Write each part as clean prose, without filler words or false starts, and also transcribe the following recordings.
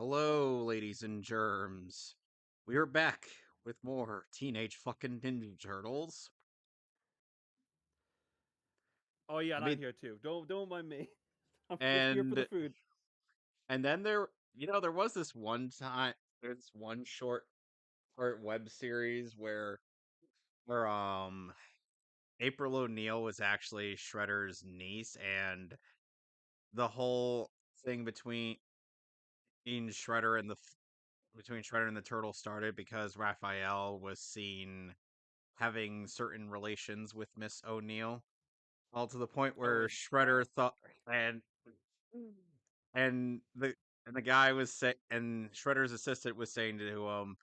Hello, ladies and germs. We are back with more Teenage fucking Ninja Turtles. Oh yeah, I and I'm mean, here too. Don't mind me. I'm just here for the and food. and then there was this one time, there's one short web series where April O'Neil was actually Shredder's niece, and the whole thing Shredder and the between Shredder and the Turtle started because Raphael was seen having certain relations with Miss O'Neill, all to the point Oh, where is that Shredder thought and and the guy was say and Shredder's assistant was saying to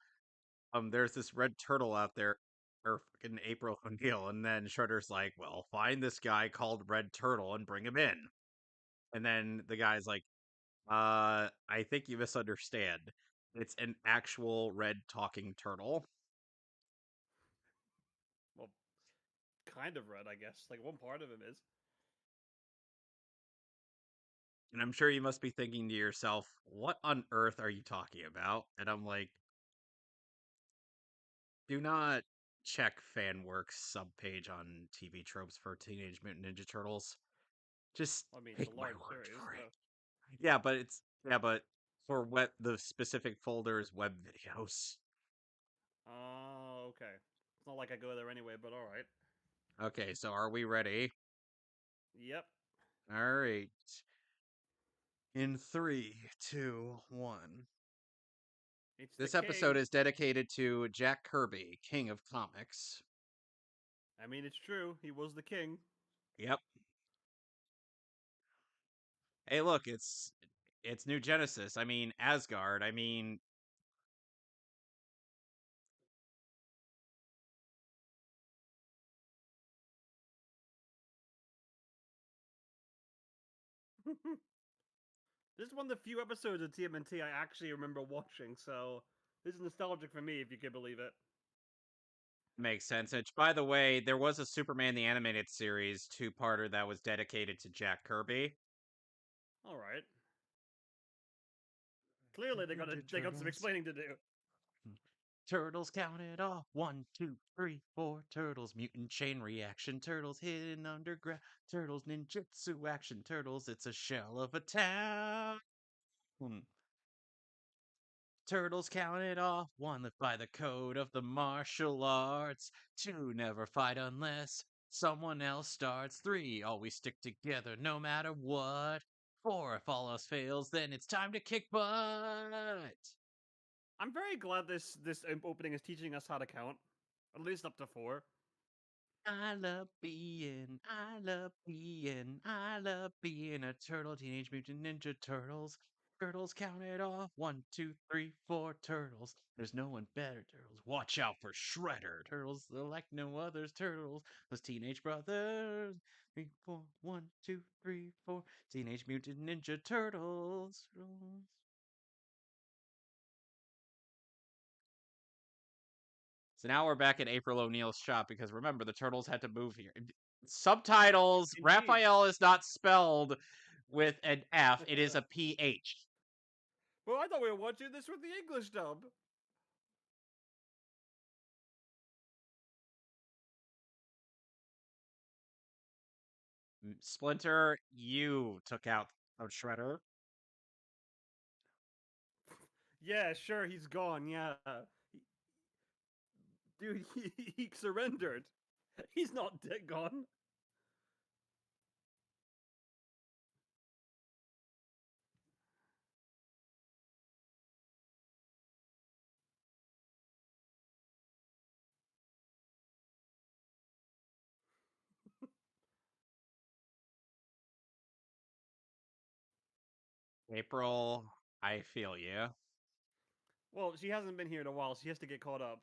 there's this red turtle out there, or fucking April O'Neil, and then Shredder's like, well, find this guy called Red Turtle and bring him in, and then the guy's like, I think you misunderstand. It's an actual red talking turtle. well, kind of red, I guess. Like one part of him is. And I'm sure you must be thinking to yourself, what on earth are you talking about? And I'm like, do not check FanWorks subpage on TV tropes for Teenage Mutant Ninja Turtles. Just I mean, it's a take my large word series, for it. so. Yeah, but for what the specific folders web videos. Oh, okay. It's not like I go there anyway, but all right. Okay, so are we ready? Yep. All right. In three, two, one. It's the This episode king. is dedicated to Jack Kirby, King of Comics. I mean, it's true. He was the king. Yep. Hey, look, it's New Genesis. I mean Asgard. I mean, This is one of the few episodes of TMNT I actually remember watching, so this is nostalgic for me, if you can believe it. makes sense. Which, by the way, there was a Superman the Animated Series two-parter that was dedicated to Jack Kirby. All right. Clearly, Ninja they got some Turtles. explaining to do. Turtles counted off. 1, 2, 3, 4. Turtles. Mutant chain reaction. Turtles hidden underground. Turtles ninjutsu action. Turtles. It's a shell of a town. Turtles counted off. 1, live by the code of the martial arts. 2, never fight unless someone else starts. 3, always stick together no matter what. 4, if all else fails, then it's time to kick butt. I'm very glad this opening is teaching us how to count, at least up to 4. I love being a turtle. Teenage Mutant Ninja Turtles. Turtles counted off. 1, 2, 3, 4 turtles. There's no one better, turtles. Watch out for Shredder. Turtles, they're like no others. Turtles, those teenage brothers. 3, 4, 1, 2, 3, 4. Teenage Mutant Ninja Turtles. So now we're back at April O'Neil's shop because remember, the turtles had to move here. Subtitles, Indeed. Raphael is not spelled with an F, it is a PH. Well, I thought we were watching this with the English dub. Splinter, you took out Shredder. Yeah, sure, he's gone. Yeah, dude, he surrendered. He's not dead gone. April, I feel you. Well, she hasn't been here in a while. So she has to get caught up.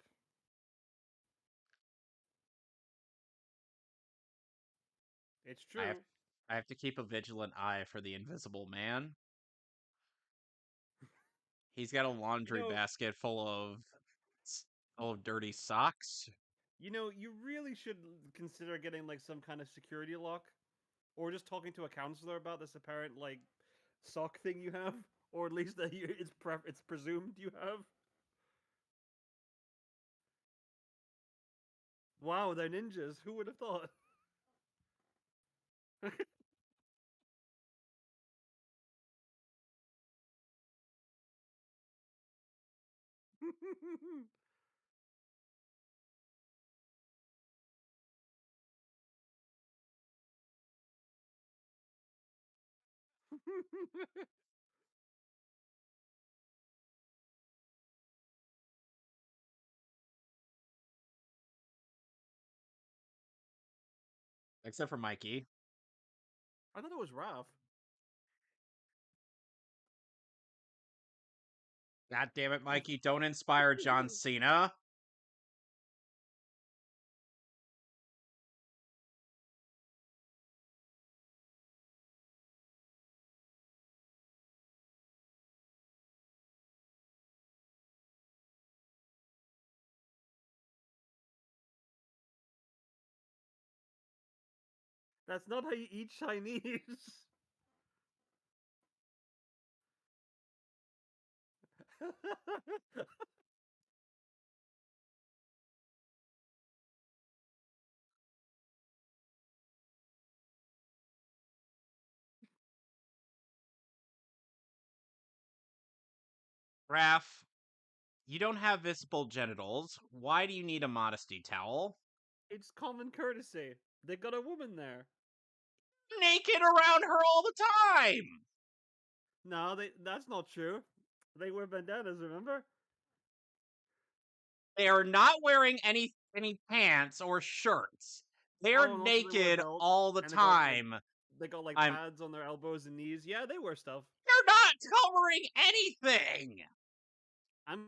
It's I have true. I have to keep a vigilant eye for the invisible man. He's got a You laundry know, basket full of dirty socks. you really should consider getting like some kind of security lock, or just talking to a counselor about this apparent like sock thing you have. or at least that it's presumed you have. Wow, they're ninjas. Who would have thought? Except for Mikey. I thought it was Raph. God damn it, Mikey! Don't inspire John Cena. That's not how you eat Chinese. Raph, you don't have visible genitals. Why do you need a modesty towel? It's common courtesy. They got a woman there. Naked around her all the time. No, that's not true. They wear bandanas, remember? They are not wearing any pants or shirts. They're Oh, and also they wear naked belts, all the and they got like time. I'm pads on their elbows and knees. Yeah, they wear stuff. They're not covering anything. I'm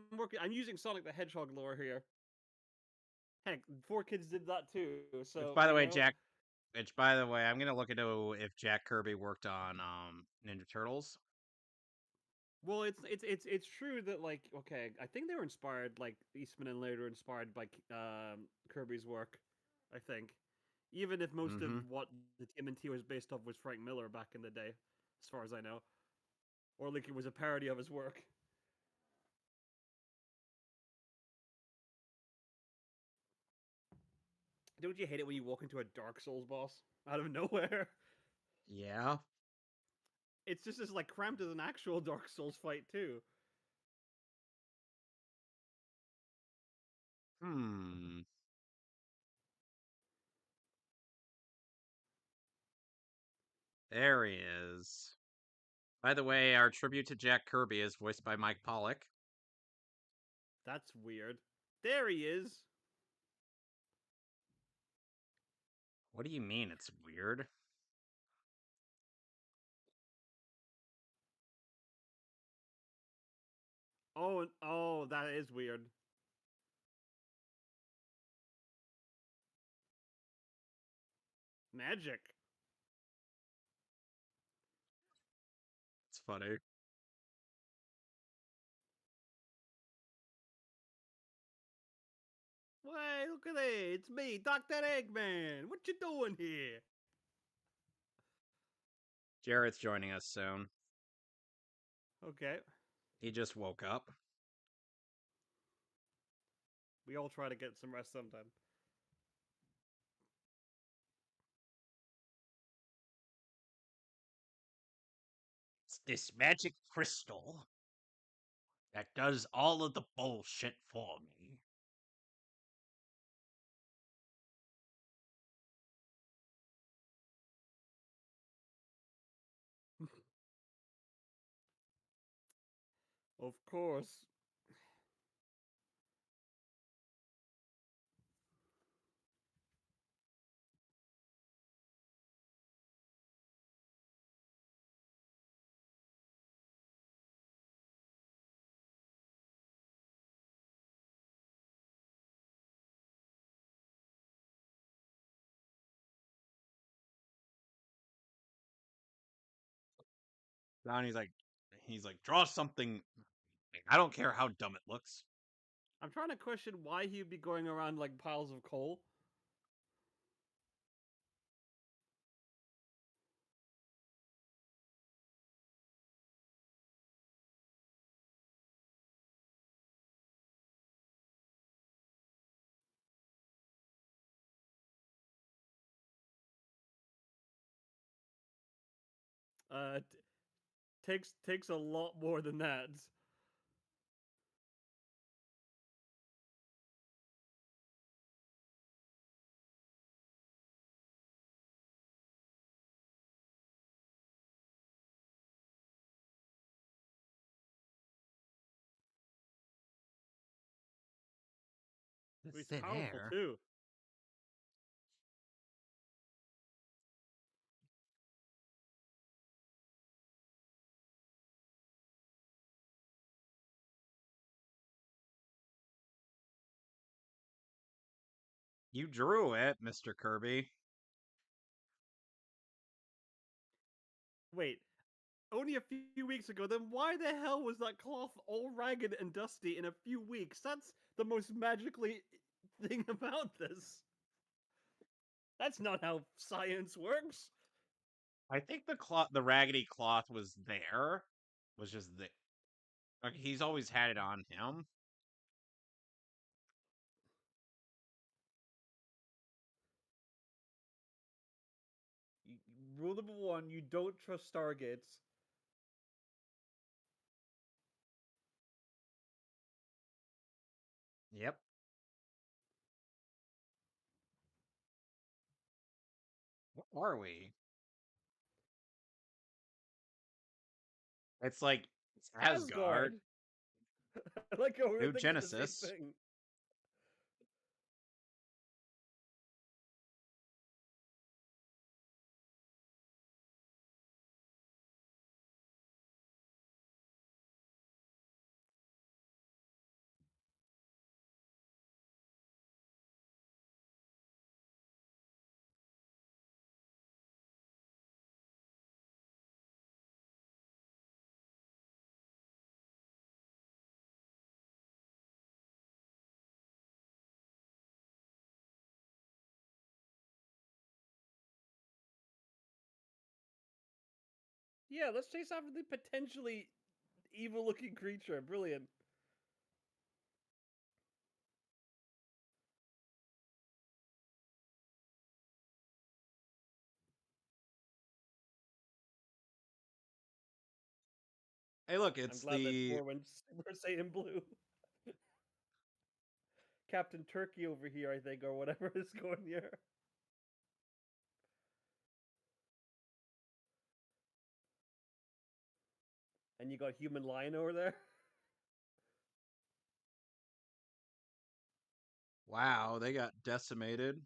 using Sonic the Hedgehog lore here. Heck, 4 Kids did that too. Which So by the you way, know. Jack which by the way, I'm gonna look into if Jack Kirby worked on Ninja Turtles. Well, it's true that like okay, I think they were inspired like Eastman and later inspired by Kirby's work. I think, even if most of Mm-hmm. what the TMNT was based off was Frank Miller back in the day, as far as I know, or like it was a parody of his work. Don't you hate it when you walk into a Dark Souls boss out of nowhere? Yeah. It's just as like cramped as an actual Dark Souls fight too. Hmm. There he is. By the way, our tribute to Jack Kirby is voiced by Mike Pollock. That's weird. There he is. What do you mean it's weird? Oh, that is weird. Magic. It's funny. Wait, look at that. It's me, Dr. Eggman. What you doing here? Jarrett's joining us soon. Okay. He just woke up. We all try to get some rest sometime. It's this magic crystal that does all of the bullshit for me. Of course. Donnie's like, draw something. I don't care how dumb it looks. I'm trying to question why he'd be going around like piles of coal. Uh, takes a lot more than that. The He's thin powerful air. too. You drew it, Mr. Kirby. Wait, only a few weeks ago. Then why the hell was that cloth all ragged and dusty in a few weeks? That's the most magically thing about this. That's not how science works. I think the raggedy cloth was there. Was just the like he's always had it on him. Rule number one: you don't trust Stargates. Yep. What are we? It's like it's Asgard, Asgard. I like how we were New thinking the same Genesis. thing. Yeah, let's chase after the potentially evil-looking creature. Brilliant. Hey, look, I'm it's glad that the Thor went Super Saiyan Blue. Captain Turkey over here, I think, or whatever is going here. And you got Human Lion over there. wow. They got decimated.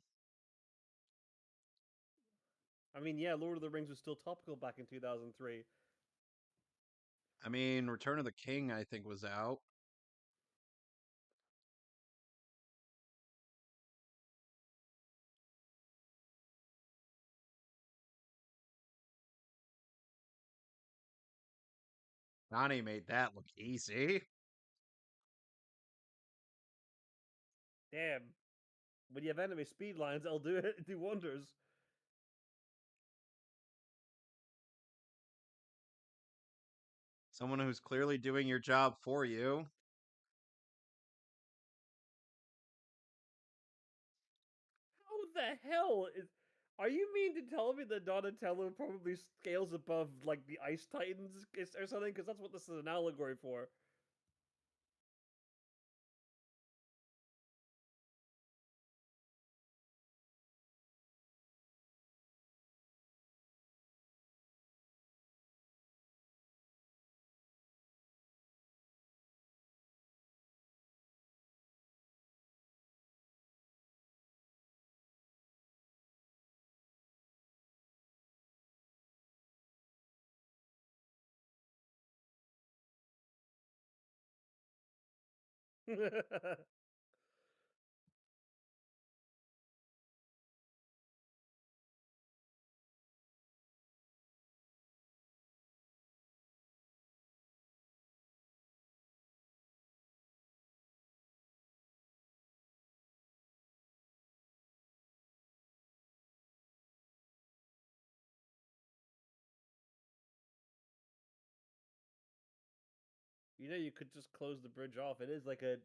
I mean, yeah, Lord of the Rings was still topical back in 2003. I mean, Return of the King, I think, was out. Donnie made that look easy. Damn. When you have enemy speed lines, I'll do it. Do wonders. Someone who's clearly doing your job for you. How the hell is? Are you mean to tell me that Donatello probably scales above like the Ice Titans or something? Because that's what this is an allegory for. You know, you could just close the bridge off. It is like a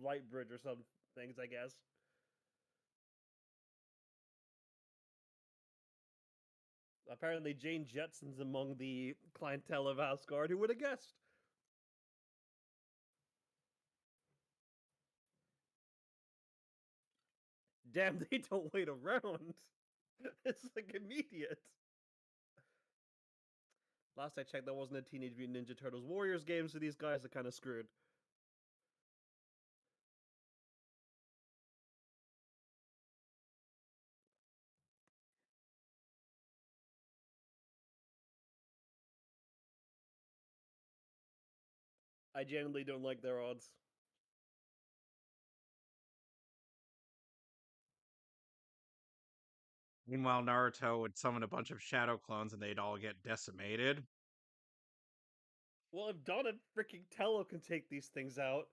light bridge or some things, I guess. Apparently, Jane Jetson's among the clientele of Asgard. Who would have guessed? Damn, they don't wait around. It's like immediate. Last I checked, that wasn't a Teenage Mutant Ninja Turtles Warriors game, so these guys are kind of screwed. I genuinely don't like their odds. Meanwhile, Naruto would summon a bunch of shadow clones and they'd all get decimated. Well, if Donna freaking Tello can take these things out,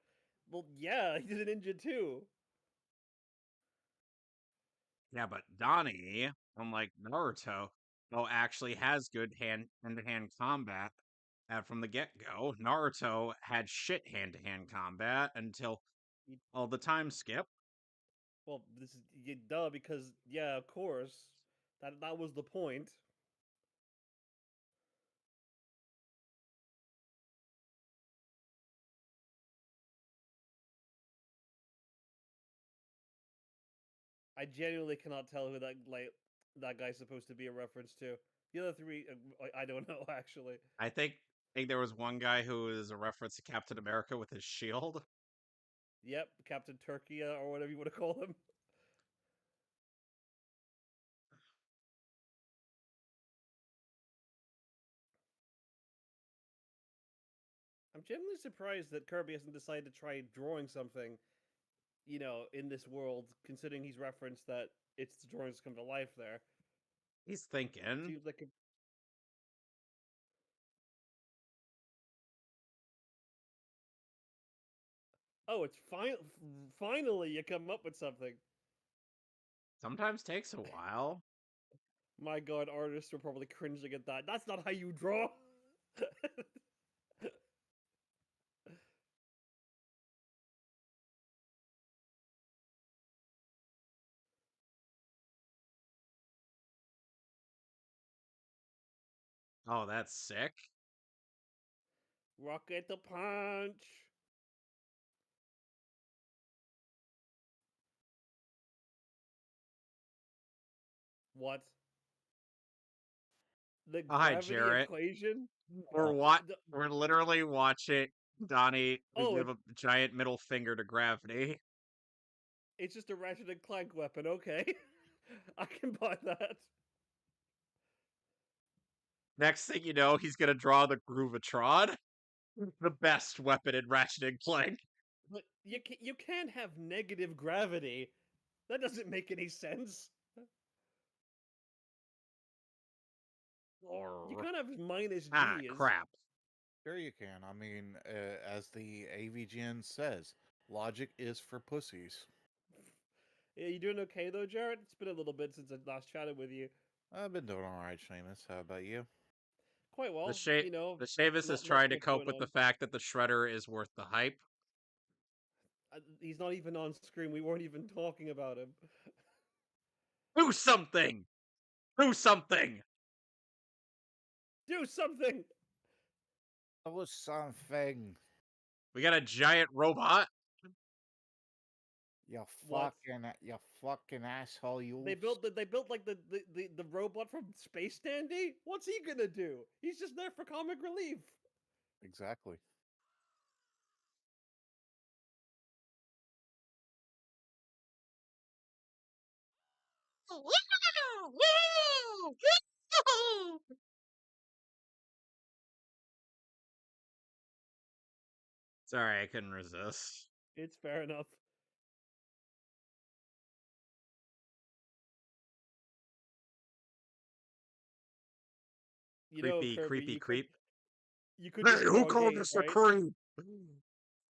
well, yeah, he's a ninja too. Yeah, but Donnie, unlike Naruto, actually has good hand-to-hand combat. From the get-go, Naruto had shit hand-to-hand combat until all the time skip. Well, this is duh because yeah, of course, that was the point. I genuinely cannot tell who that guy's supposed to be a reference to. The other three, I don't know actually. I think there was one guy who was a reference to Captain America with his shield. Yep, Captain Turkia or whatever you want to call him. I'm genuinely surprised that Kirby hasn't decided to try drawing something, in this world, considering he's referenced that it's the drawings come to life there. He's thinking. Seems like a oh, it's finally you come up with something. Sometimes takes a while. My god, artists are probably cringing at that. That's not how you draw. Oh, that's sick. Rocket the punch. What? The Oh, hi, gravity Jarrett. equation? We're Uh, what? the, We're literally watching Donnie oh, give a giant middle finger to gravity. it's just a Ratchet and Clank weapon. Okay, I can buy that. Next thing you know, he's gonna draw the Groovatron, the best weapon in Ratchet and Clank. But you can't have negative gravity. That doesn't make any sense. You Or can't have minus ah, G as crap. Sure, you can. I mean, as the AVGN says, logic is for pussies. Yeah, you doing okay though, Jared? It's been a little bit since I last chatted with you. I've been doing all right, Seamus. How about you? Quite The well, Sha- the Shavis is not trying to much cope going with the on. fact that the Shredder is worth the hype. He's not even on screen. We weren't even talking about him. Do something! Do something! Do something! That was something. We got a giant robot. What? You fucking asshole, you. They built like the robot from Space Dandy. What's he gonna do? He's just there for comic relief. Exactly. Sorry, I couldn't resist. It's fair enough. Creepy, Kirby, creepy, creep. you could Hey, just who draw called gay, us a right? creep?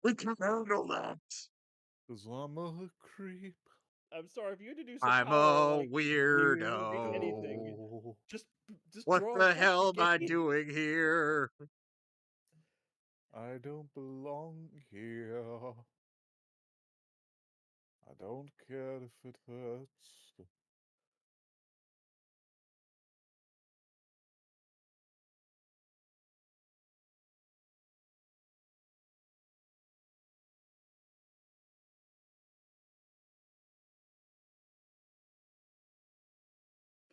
We can handle that. 'Cause I'm a creep. I'm sorry if you introduce a I'm power a like anything, weirdo. Weirdo. just What draw a the hell fucking am I gay. doing here? I don't belong here. I don't care if it hurts.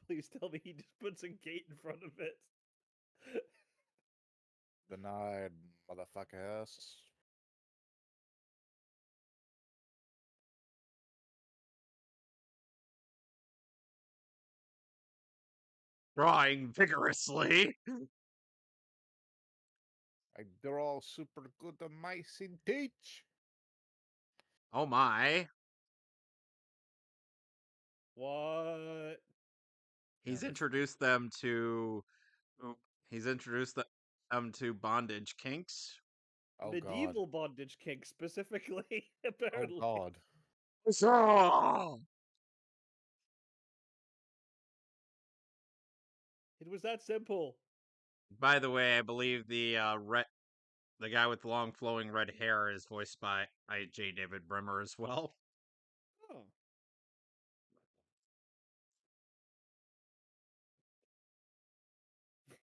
Please tell me he just puts a gate in front of it. Denied, motherfuckers. Drawing vigorously. I draw super good on my teach. Oh my. What? He's Damn it. introduced them to he's introduced them to bondage kinks. Oh god. Medieval bondage kink specifically, Oh apparently. god. So, It was that simple. by the way, I believe the guy with long flowing red hair is voiced by J. David Brimmer as well. Oh.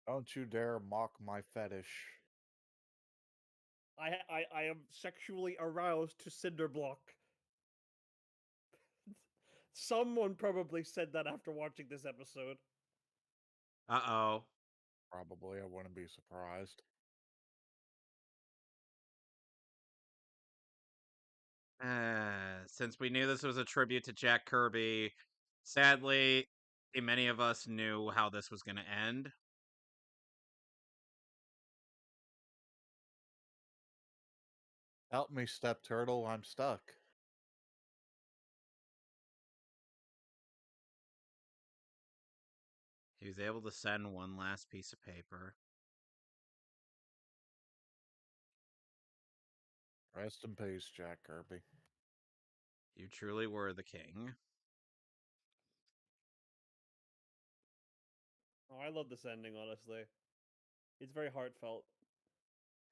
Don't you dare mock my fetish. I am sexually aroused to Cinderblock. Someone probably said that after watching this episode. Uh-oh. Probably, I wouldn't be surprised. Since we knew this was a tribute to Jack Kirby, sadly, many of us knew how this was going to end. Help me, Step Turtle, I'm stuck. He was able to send one last piece of paper. Rest in peace, Jack Kirby. You truly were the king. Oh, I love this ending, honestly. It's very heartfelt.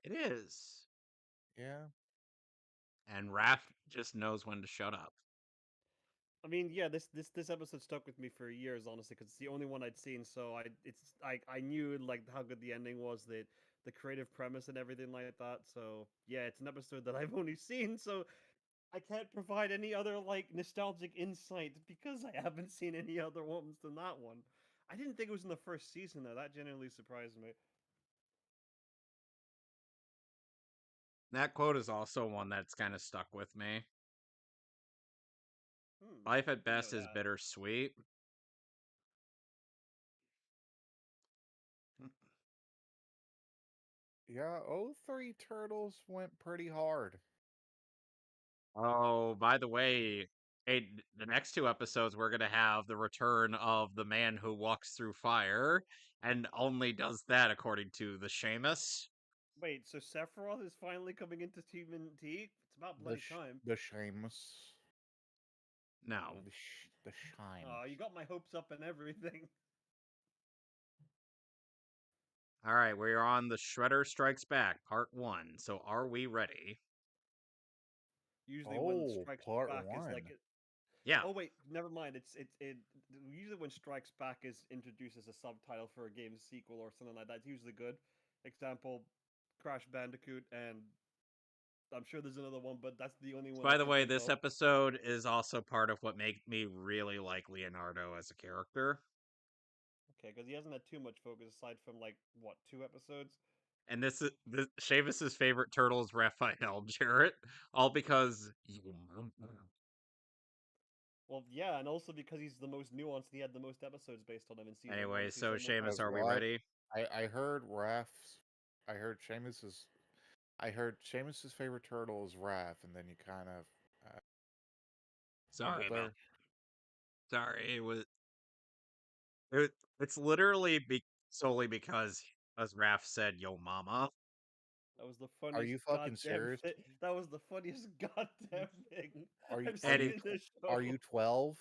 It is. Yeah. And Raph just knows when to shut up. I mean, yeah, this episode stuck with me for years, honestly, because it's the only one I'd seen. So I knew like how good the ending was, the creative premise and everything like that. So yeah, it's an episode that I've only seen, so I can't provide any other like nostalgic insight because I haven't seen any other ones than that one. I didn't think it was in the first season though. That genuinely surprised me. That quote is also one that's kind of stuck with me. Life at Didn't know best is that. bittersweet. Yeah, 03 Turtles went pretty hard. Oh, by the way, the next two episodes we're gonna have the return of the man who walks through fire, and only does that according to the Seamus. Wait, so Sephiroth is finally coming into TMNT? It's about bloody time. The Seamus. No. The Shine. Oh, you got my hopes up and everything. All right, we're on the Shredder Strikes Back, Part 1. So are we ready? Usually when Oh, Strikes part Back is like one. Yeah. oh wait, never mind. It usually when Strikes Back is introduced as a subtitle for a game's sequel or something like that, it's usually good. Example, Crash Bandicoot, and I'm sure there's another one, but that's the only one I By the can way, think this of. episode is also part of what made me really like Leonardo as a character. Okay, because he hasn't had too much focus aside from like what 2 episodes. And this is Seamus's favorite turtle is Raphael Jarrett, all because you. Well, yeah, and also because he's the most nuanced, he had the most episodes based on him in season one, Anyway, so season one. Seamus, Because are we ready? I heard Raph's. I heard Seamus's. I heard Seamus's favorite turtle is Raph, and then you kind of Sorry about. there. Sorry, it, it's literally solely because, as Raph said, "Yo, mama." That was the Are funniest you fucking goddamn serious? thing. That was the funniest goddamn thing Are you I've are seen you Any, in this are show. you 12?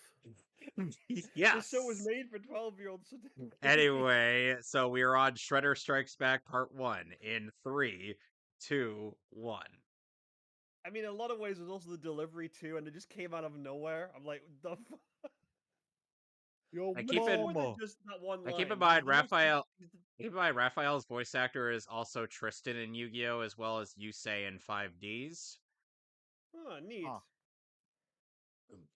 This show was yes. made for 12-year-olds. So Anyway, so we are on Shredder Strikes Back Part 1 in 3, 2, 1. I mean, in a lot of ways, it was also the delivery too, and it just came out of nowhere. I'm like, the fuck? Yo, And But it's more than mama. just that one keep in line. He's mind, the most. Keep in mind, Raphael's voice actor is also Tristan in Yu-Gi-Oh, as well as Yusei in 5Ds. Oh, neat. Huh.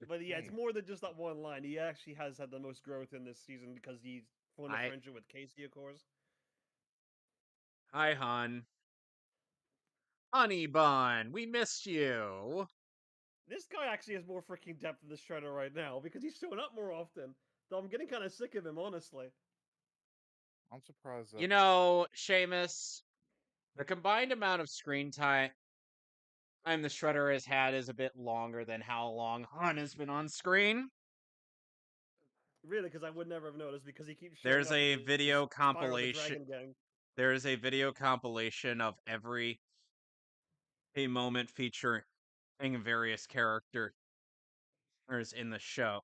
But yeah, it's Damn. more than just that one line. He actually has had the most growth in this season because he's formed a I friendship with Casey, of course. Hi, hon. Honey bun, we missed you. This guy actually has more freaking depth than the Shredder right now because he's showing up more often. Though I'm getting kind of sick of him, honestly. I'm surprised that You know, Seamus, the combined amount of screen time the Shredder has had is a bit longer than how long Han has been on screen. Really, because I would never have noticed because he keeps showing There's up with a his video Spyro the compilation. Dragon gang. There is a video compilation of every a moment featuring various characters in the show.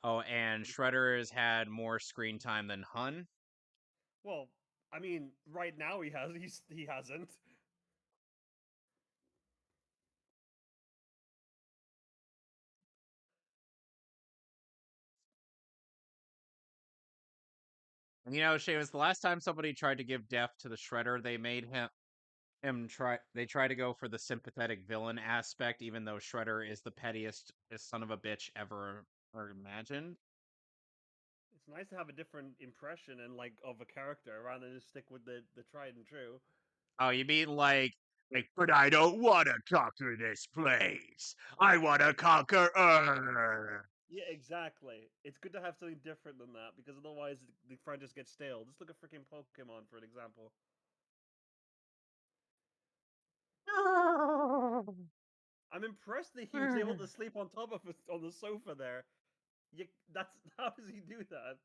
Oh, and Shredder has had more screen time than Hun. Well, I mean, right now he hasn't. And you know, Seamus, the last time somebody tried to give death to the Shredder, they made him try. They try to go for the sympathetic villain aspect, even though Shredder is the pettiest son of a bitch ever imagined. It's nice to have a different impression and like of a character rather than just stick with the tried and true. Oh, you mean like, but I don't want to conquer this place. I want to conquer Earth. Yeah, exactly. It's good to have something different than that because otherwise the franchise gets stale. Just look at freaking Pokemon for an example. I'm impressed that he was able to sleep on top of us on the sofa there. That's how does he do that?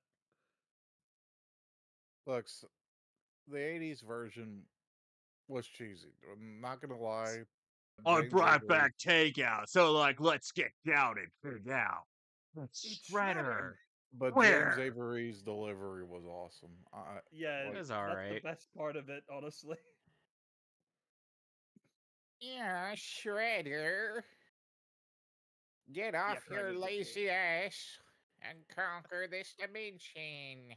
looks the '80s version was cheesy. I'm not gonna lie. I James brought Avery, back takeout, so like, let's get down and pig out. It's Shredder, Shredder. but James where? Avery's delivery was awesome. I Yeah, It like. was that's the alright. best part of it, honestly. Yeah, Shredder. Get Yeah, off your Krang is the shit. lazy ass and conquer this dimension.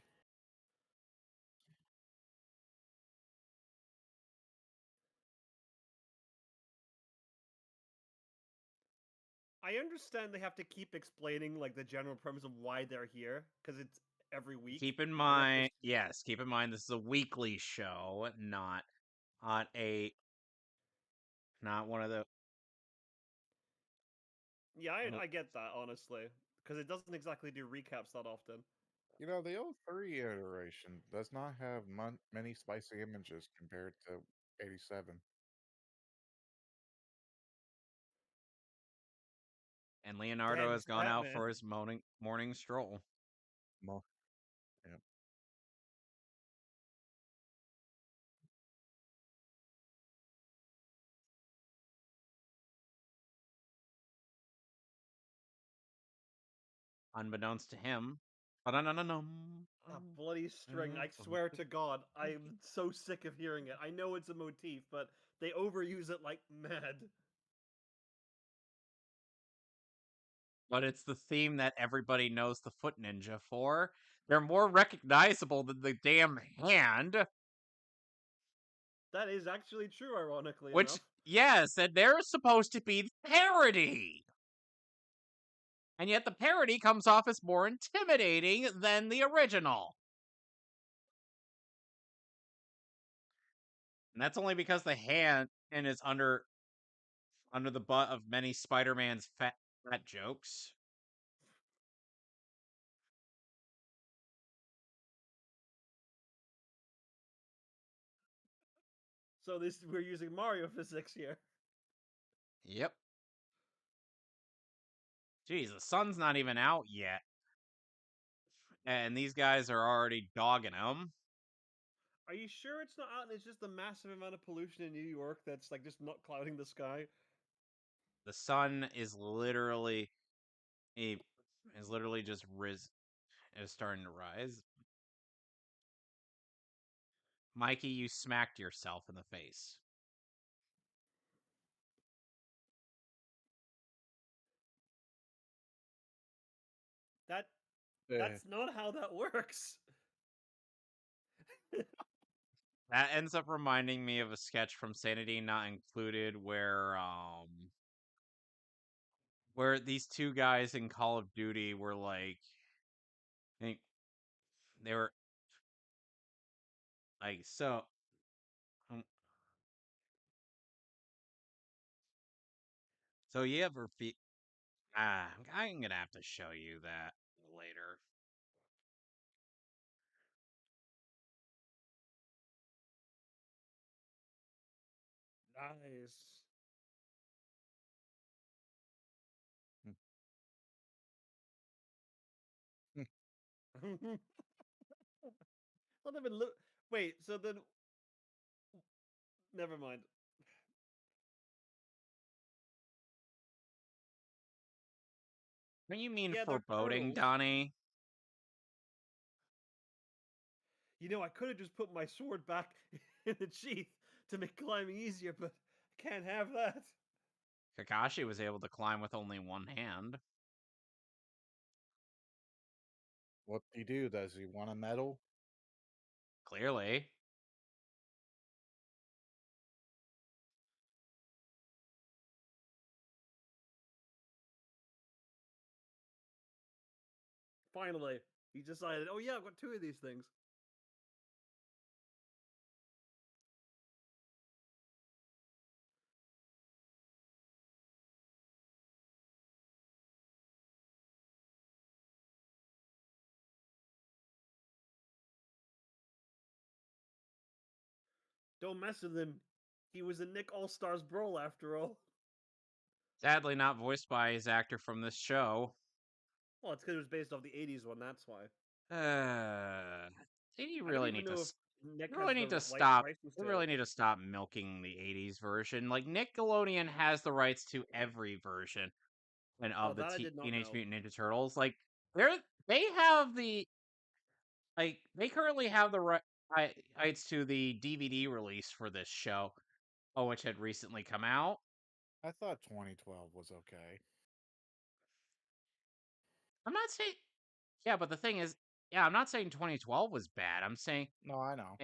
I understand they have to keep explaining like the general premise of why they're here because it's every week, Keep in and they have to. mind, yes, keep in mind this is a weekly show, not on a not one of the. Yeah, I get that honestly because it doesn't exactly do recaps that often. You know, the '03 iteration does not have many spicy images compared to '87. And Leonardo Damn, has it's gone out Batman. for his morning stroll. Mo- yeah. Unbeknownst to him. Ba-dum-dum-dum-dum. That bloody string! I swear to God, I'm so sick of hearing it. I know it's a motif, but they overuse it like mad. But it's the theme that everybody knows the Foot Ninja for. They're more recognizable than the damn hand. That is actually true, ironically Which, enough. yes, and they're supposed to be the parody. And yet the parody comes off as more intimidating than the original. And that's only because the hand is under the butt of many Spider-Man's fat jokes. So this we're using Mario physics here. Yep. Geez, the sun's not even out yet. And these guys are already dogging him. Are you sure it's not out and it's just the massive amount of pollution in New York that's like just not clouding the sky? The sun is literally just is starting to rise. Mikey, you smacked yourself in the face. That Eh, that's not how that works. That ends up reminding me of a sketch from Sanity Not Included where where these two guys in Call of Duty were like, I think they were like, um, so you ever feel? I'm gonna have to show you that later. Nice. Well, they've been wait, so then never mind. What do you mean Yeah, they're foreboding, turtles. Donnie? You know, I could have just put my sword back in the sheath to make climbing easier, but I can't have that. Kakashi was able to climb with only one hand. What do he do? Does he want a medal? Clearly. Finally, he decided, oh yeah, I've got two of these things. Don't mess with him. He was in Nick All Stars Brawl after all. Sadly, not voiced by his actor from this show. Well, it's because it was based off the '80s one. That's why. They I don't really even need to. know if Nick They has really the need to stop. license They to it. really need to stop milking the '80s version. Like Nickelodeon has the rights to every version and Oh, of the that I did not Teenage know. Mutant Ninja Turtles. Like they have the they currently have the rights to the DVD release for this show, which had recently come out. I thought 2012 was okay. I'm not saying, yeah, but the thing is, yeah, I'm not saying 2012 was bad. I'm saying, No, I know.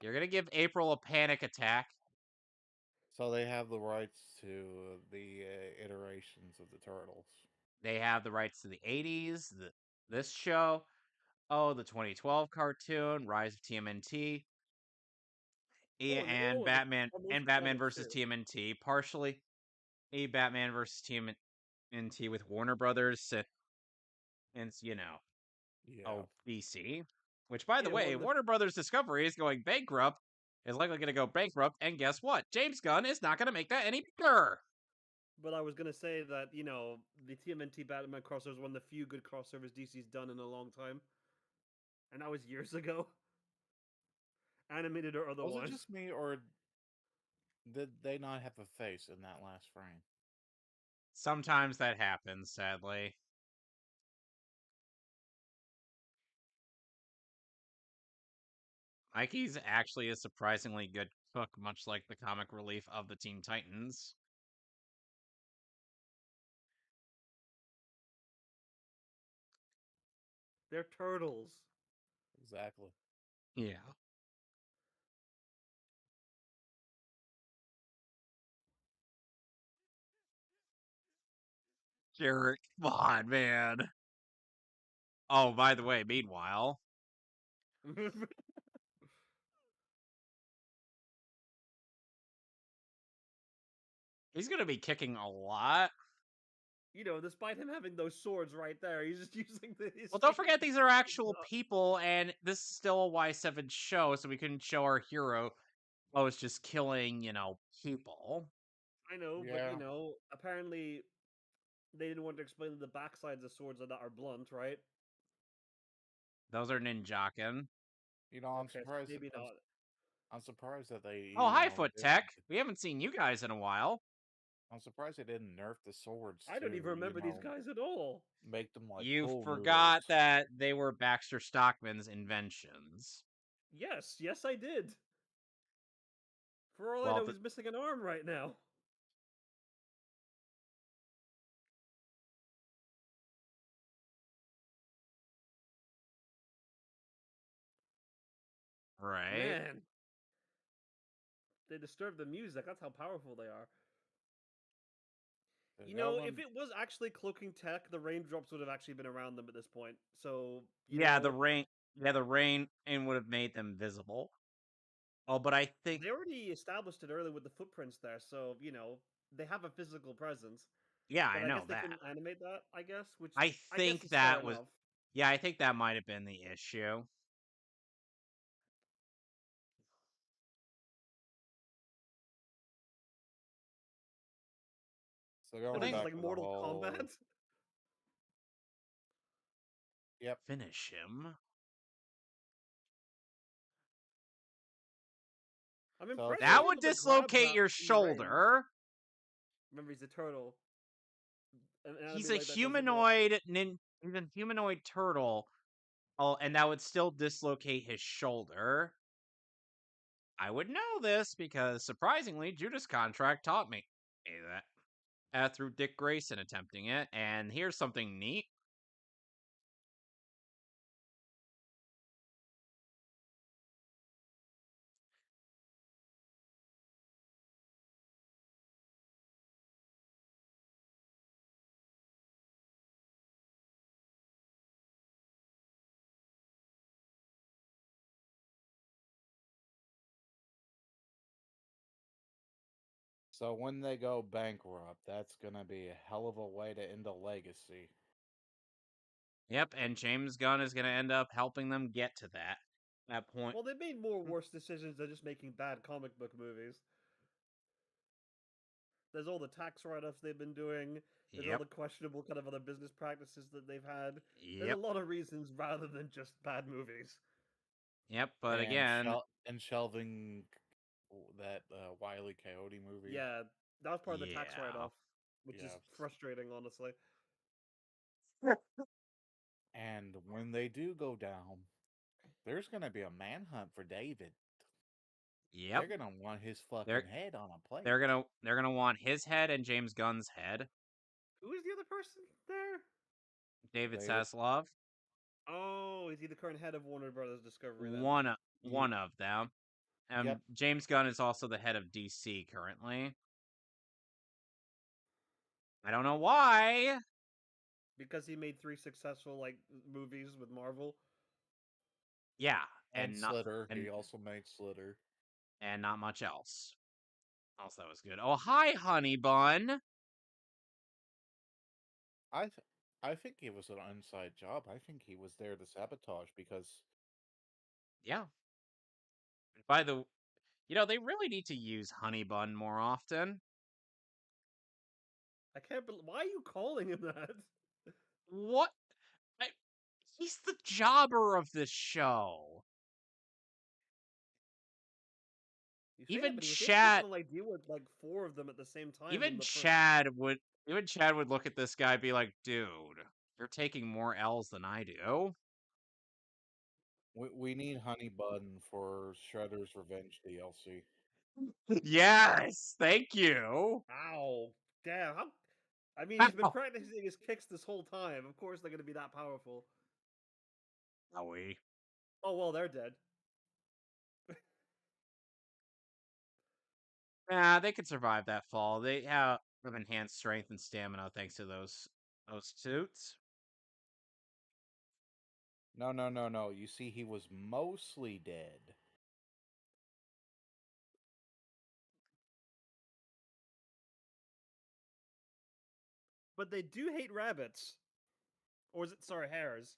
you're gonna give April a panic attack. So they have the rights to the iterations of the turtles. They have the rights to the '80s, this show, the 2012 cartoon, Rise of TMNT, and Almost Batman comics versus too. TMNT, partially a Batman versus TMNT with Warner Brothers, and Yeah. DC. Which, by the Yeah, well, way, in the Warner Brothers Discovery is going bankrupt. Is likely going to go bankrupt, and guess what? James Gunn is not going to make that any bigger. but I was gonna say that the TMNT Batman crossover is one of the few good crossovers DC's done in a long time, and that was years ago, animated or Was it otherwise. just me, or did they not have a face in that last frame? Sometimes that happens, sadly. Mikey's actually a surprisingly good cook, much like the comic relief of the Teen Titans. They're turtles. Exactly. Yeah. Jarrett, come on, man. Oh, by the way, meanwhile, he's going to be kicking a lot. Despite him having those swords right there, he's just using his Well, don't feet. forget these are actual people, and this is still a Y7 show, so we couldn't show our hero. Oh, it's just killing, people. I know, but Yeah. apparently they didn't want to explain the backsides of swords that are blunt, right? Those are ninjakin. I'm Okay, so surprised. maybe not. I'm surprised that they, Oh, hi, Foot Tech. We haven't seen you guys in a while. I'm surprised they didn't nerf the swords I don't to, even remember these guys at all. make them like You pool forgot noodles. that they were Baxter Stockman's inventions. Yes, I did. For all I Well, know, he's missing an arm right now. right. Man, They disturb the music. That's how powerful they are. There's You got know, one. if it was actually cloaking tech, the raindrops would have actually been around them at this point. So, Yeah, the rain. Yeah, the rain and would have made them visible. Oh, but I think they already established it early with the footprints there. So, they have a physical presence. yeah, I But I guess know they that. couldn't animate that, I guess, which I I guess think is fair that was enough. yeah, I think that might have been the issue. So What going is this, back like to the Mortal whole. Kombat? Yep. Finish him. I'm So impressed okay. he's That would able to grab dislocate that your in the rain. shoulder. Remember, he's a turtle. An He's enemy a like that doesn't work. he's a humanoid turtle. Oh, and that would still dislocate his shoulder. I would know this because surprisingly, Judas Contract taught me that through Dick Grayson attempting it. And here's something neat. So when they go bankrupt, that's gonna be a hell of a way to end a legacy. Yep, and James Gunn is going to end up helping them get to that point. Well, they made more worse decisions than just making bad comic book movies. There's all the tax write-offs they've been doing. There's all Yep, the questionable kind of other business practices that they've had. There's a yep, lot of reasons rather than just bad movies. yep. But And again, shelving that Wile E. Coyote movie. Yeah, that was part of the tax yeah. write-off, which is Yeah. frustrating, honestly. And when they do go down, there's gonna be a manhunt for David. Yep. They're gonna want his They're fucking head on a plate. they're gonna want his head and James Gunn's head. Who is the other person there? David David. Zaslav, Oh, is he the current head of Warner Brothers Discovery then? Ye- one of them. Yep. James Gunn is also the head of DC currently. I don't know why. Because he made 3 successful movies with Marvel. Yeah, And and not Slitter. and He also made Slitter. and not much else. Else that was good. Oh, hi, honey bun. I th- I think it was an inside job. I think he was there to sabotage because Yeah. They really need to use honey bun more often. I can't believe. Why are you calling him that? What? I, he's the jobber of this show. You say that, Even but he was able to Chad, kind of deal with 4 of them at the same time in even the first. Chad would, even Chad would look at this guy and be like, "Dude, you're taking more L's than I do." we need Honey Bun for Shredder's Revenge DLC. Yes, thank you. Ow! Damn! How? I mean, he's been practicing his kicks this whole time. Of course, they're going to be that powerful. Owie. Oh well, they're dead. Nah, they could survive that fall. They have enhanced strength and stamina thanks to those suits. No, no, no, no. You see, he was mostly dead. But they do hate rabbits, or is it sorry hares?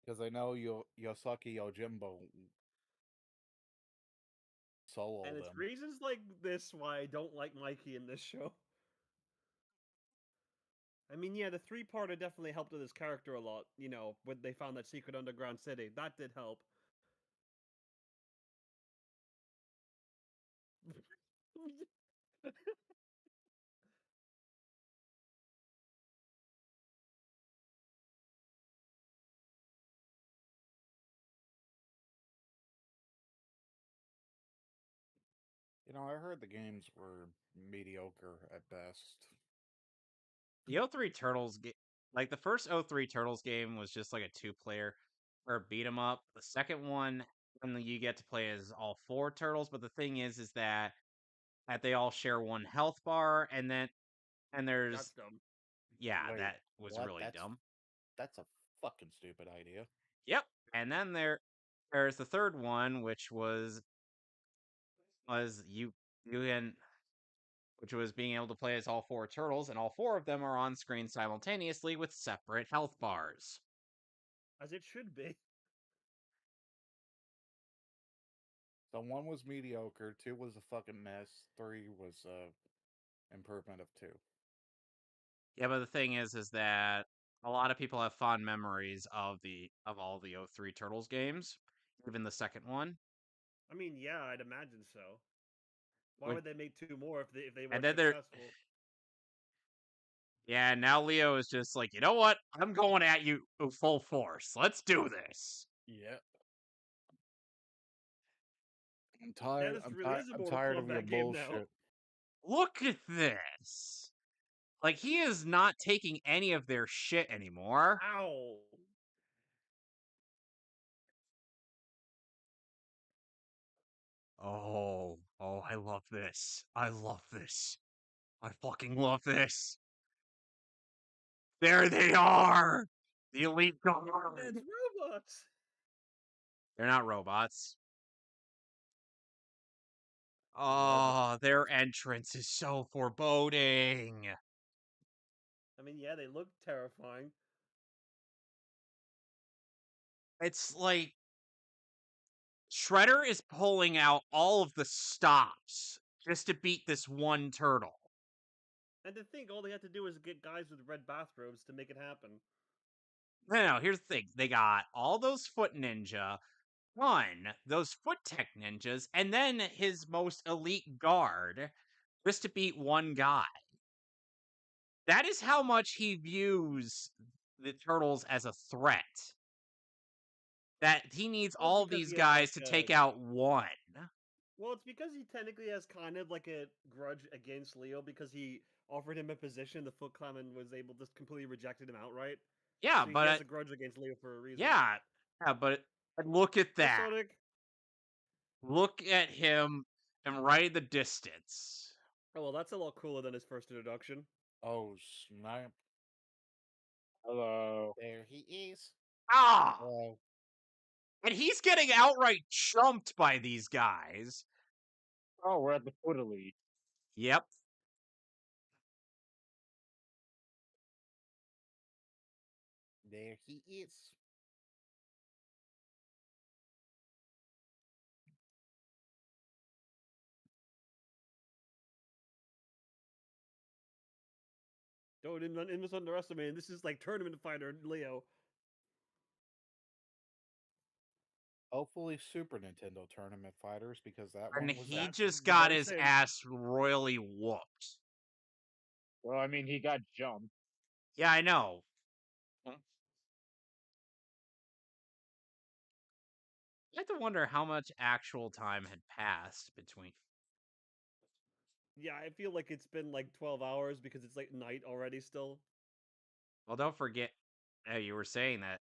Because I know Yosaki Yojimbo And soloed it's them. reasons like this why I don't like Mikey in this show. I mean, yeah, the 3-parter definitely helped with his character a lot. When they found that secret underground city, that did help. I heard the games were mediocre at best. The O3 Turtles Like the first 03 Turtles game was just like a 2-player or beat 'em up. The second one, when you get to play as all 4 turtles, but the thing is that they all share one health bar, and That's there's dumb. yeah, Wait, that was what? really dumb. That's a fucking stupid idea. Yep. And then there's the third one, which was you and which was being able to play as all 4 turtles, and all 4 of them are on screen simultaneously with separate health bars. As it should be. So 1 was mediocre, 2 was a fucking mess, 3 was improvement of 2. Yeah, but the thing is that a lot of people have fond memories of all the 03 Turtles games, even the second one. I mean, yeah, I'd imagine so. Why When, would they make 2 more if they and weren't then there successful? Yeah, now Leo is just like, you know what? I'm going at you full force. Let's do this. Yeah. I'm Yeah, tired. this really is a I'm Mortal tired of your Kombat game now. bullshit. Look at this. Like, he is not taking any of their shit anymore. Ow! Oh, I love this. I love this. I fucking love this. There they are! The Elite Guard! It's robots! They're not robots. Robo. Oh, their entrance is so foreboding. I mean, yeah, they look terrifying. It's like Shredder is pulling out all of the stops just to beat this one turtle. And to think all they had to do was get guys with red bathrobes to make it happen. No, here's the thing. They got all those foot ninja, those foot tech ninjas, and then his most elite guard just to beat one guy. That is how much he views the turtles as a threat. That he needs Well, it's all because these he has guys to take out one. Well, it's because he technically has kind of like a grudge against Leo because he offered him a position, the Foot Clan was able to completely rejected him outright. Yeah, So he has but a grudge against Leo for a reason. yeah, but look at Hi, that. Sonic. Look at him and right in the distance. Oh well, that's a lot cooler than his first introduction. Oh snap! Hello. There he is. Ah! Hello. And he's getting outright chumped by these guys. Oh, we're at the Foot Elite. Yep. There he is. Don't misunderestimate him. This is like tournament fighter Leo. Hopefully, Super Nintendo Tournament Fighters, because that And one was he That's just the got very his same. ass royally whooped. Well, I mean, he got jumped. Yeah, I know. I have to wonder how much actual time had passed between. Yeah, I feel like it's been like 12 hours because it's like night already still. Well, don't forget. You were saying that.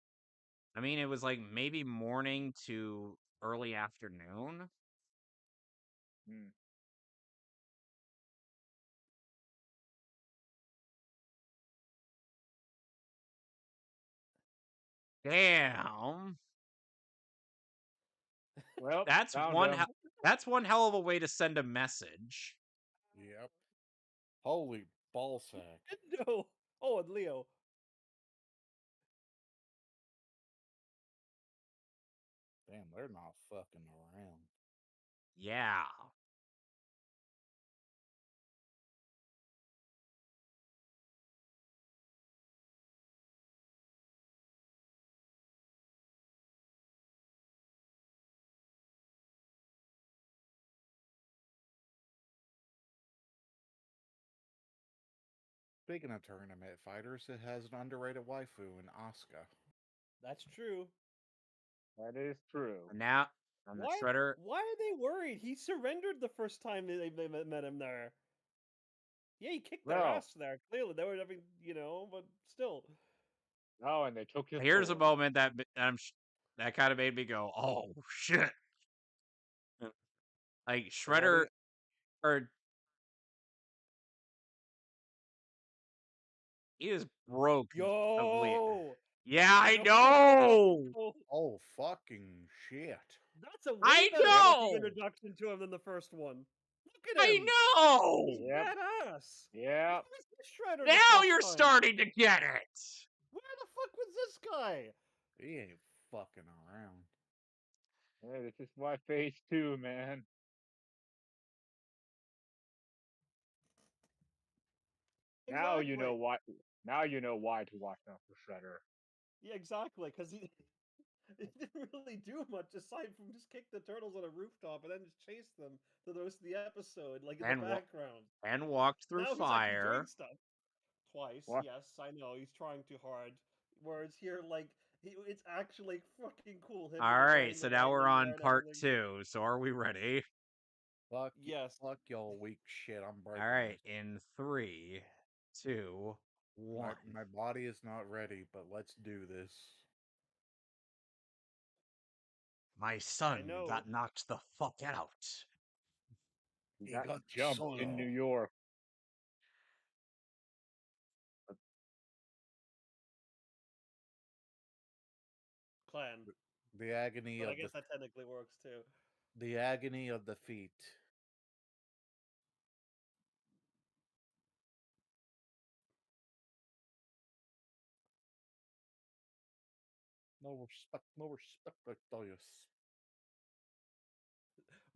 I mean, it was like maybe morning to early afternoon. Hmm. Damn. Well, That's found one. him. That's one hell of a way to send a message. Yep. Holy ballsack. No. Oh, and Leo. Damn, they're not fucking around. Yeah. Speaking of tournament fighters, it has an underrated waifu in Asuka. That's true. That is true. And now, and the Why? Shredder. Why are they worried? He surrendered the first time they met him there. Yeah, he kicked their Well, ass there. Clearly, they were having, but still. Oh, and they took his Here's a sword. moment that that kind of made me go, "Oh shit!" Like So what do Shredder you, or he is broke of Leah. Yo, Yeah, I yo, know. yo. oh fucking shit. That's a way I better Yep. fucking know. introduction to him than the first one. Look at I him. He's know. Yep. badass. Yep. Where was this Shredder the Now first you're time? starting to get it. Where the fuck was this guy? He ain't fucking around. Yeah, this is why Phase 2, man. Now you know Exactly. why. Now you know why to watch out for Shredder. Yeah, exactly. Because he didn't really do much aside from just kick the turtles on a rooftop and then just chase them for the rest of the episode, like in the And background. walked through Now he's actually doing fire. stuff. Twice, What? yes, I know he's trying too hard. Whereas here, like, it's actually fucking cool. Him All with his right, lightning so now we're angling on there and part everything. 2. So are we ready? Yes. Fuck y'all weak shit. I'm breaking All right, this. in 3, 2, 1. My body is not ready, but let's do this. My I son know. got knocked the fuck out. He He got got jumped in New solo. York. Clan. The agony But I of guess that technically works too. the agony of defeat. No respect, I tell you.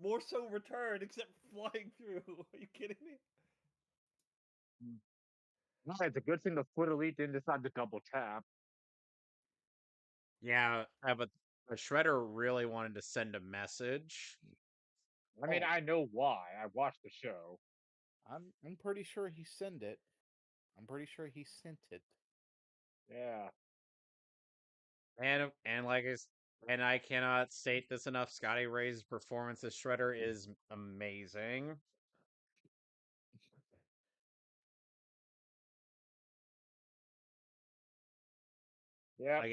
More so return, except flying through. Are you kidding me? No, it's a good thing the Foot Elite didn't decide to double tap. Yeah, but Shredder really wanted to send a message. I mean, Oh, I know why. I watched the show. I'm pretty sure he sent it. I'm pretty sure he sent it. Yeah. And and I cannot state this enough. Scotty Ray's performance as Shredder is amazing. Yep.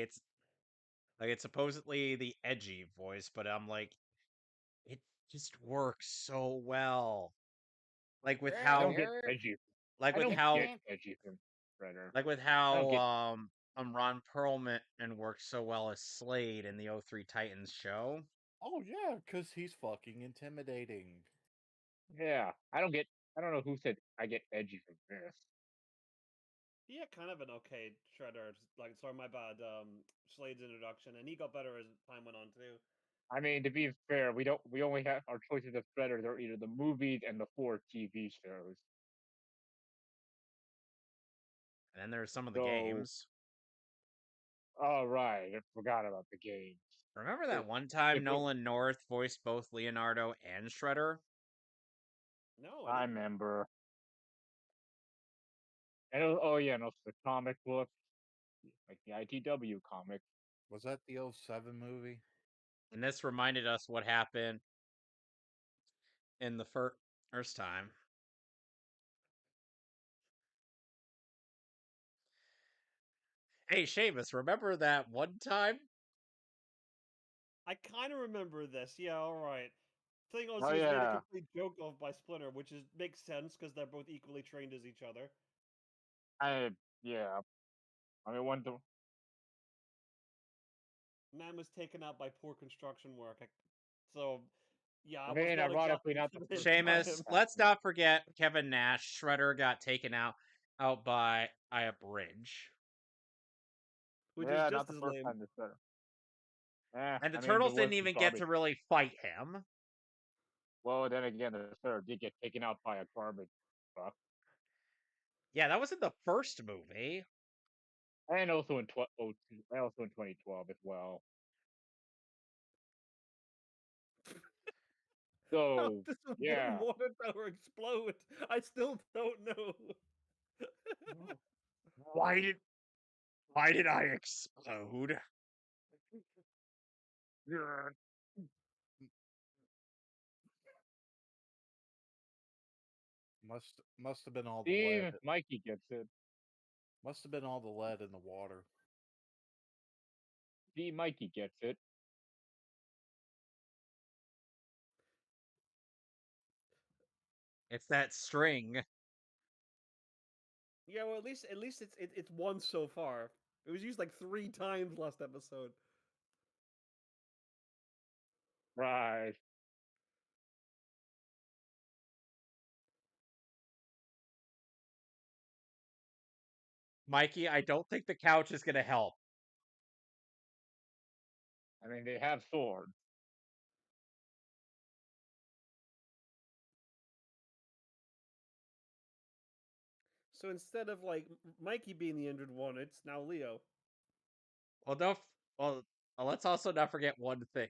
Like it's supposedly the edgy voice, but I'm like, it just works so well. Like with I There, don't how get there. edgy. like I with don't how get edgy from Shredder. like with I don't how get. Ron Perlman works so well as Slade in the '03 Titans show. Oh yeah, because he's fucking intimidating. Yeah. I don't know who said I get edgy from this. He had kind of an okay Shredder. Like, sorry, my bad. Slade's introduction, and he got better as time went on too. I mean, to be fair, we don't. We only have our choices of Shredder. They're either the movies and the 4 TV shows. And then there's some of the So, games. all right, I forgot about the games. Remember If, that one time if we, Nolan North voiced both Leonardo and Shredder? No, I I didn't. remember. And oh yeah, and also the comic book, like the ITW comic. Was that the '07 movie? And this reminded us what happened in the first time. Hey, Seamus, remember that one time? I kind of remember this. Yeah, all right. Thing was, Oh he was made a yeah, complete joke of by Splinter, which is makes sense because they're both equally trained as each other. I yeah. I mean, one. Man was taken out by poor construction work. So, yeah, I I was mean, not ironically, exactly not the first intimidated by time this Seamus, him. let's happened. not forget Kevin Nash. Shredder got taken out by a bridge. Which is Yeah, not just the as first lame. time this better. And the I mean, there Turtles was didn't the even get garbage. to really fight him. Well, then again, the Shredder did get taken out by a garbage truck, Yeah, that was in the first movie. and also in also in 2012 as well. How So does one yeah, water tower explode? I still don't know. Why did why did I explode? Must have been all the lead. Steve Mikey gets it. Must have been all the lead in the water. See, Mikey gets it. It's that string. Yeah, well, at least it's once so far. It was used like 3 times last episode. Right. Mikey, I don't think the couch is gonna help. I mean, they have swords. So instead of like Mikey being the injured one, it's now Leo. Well, no. Well, let's also not forget one thing.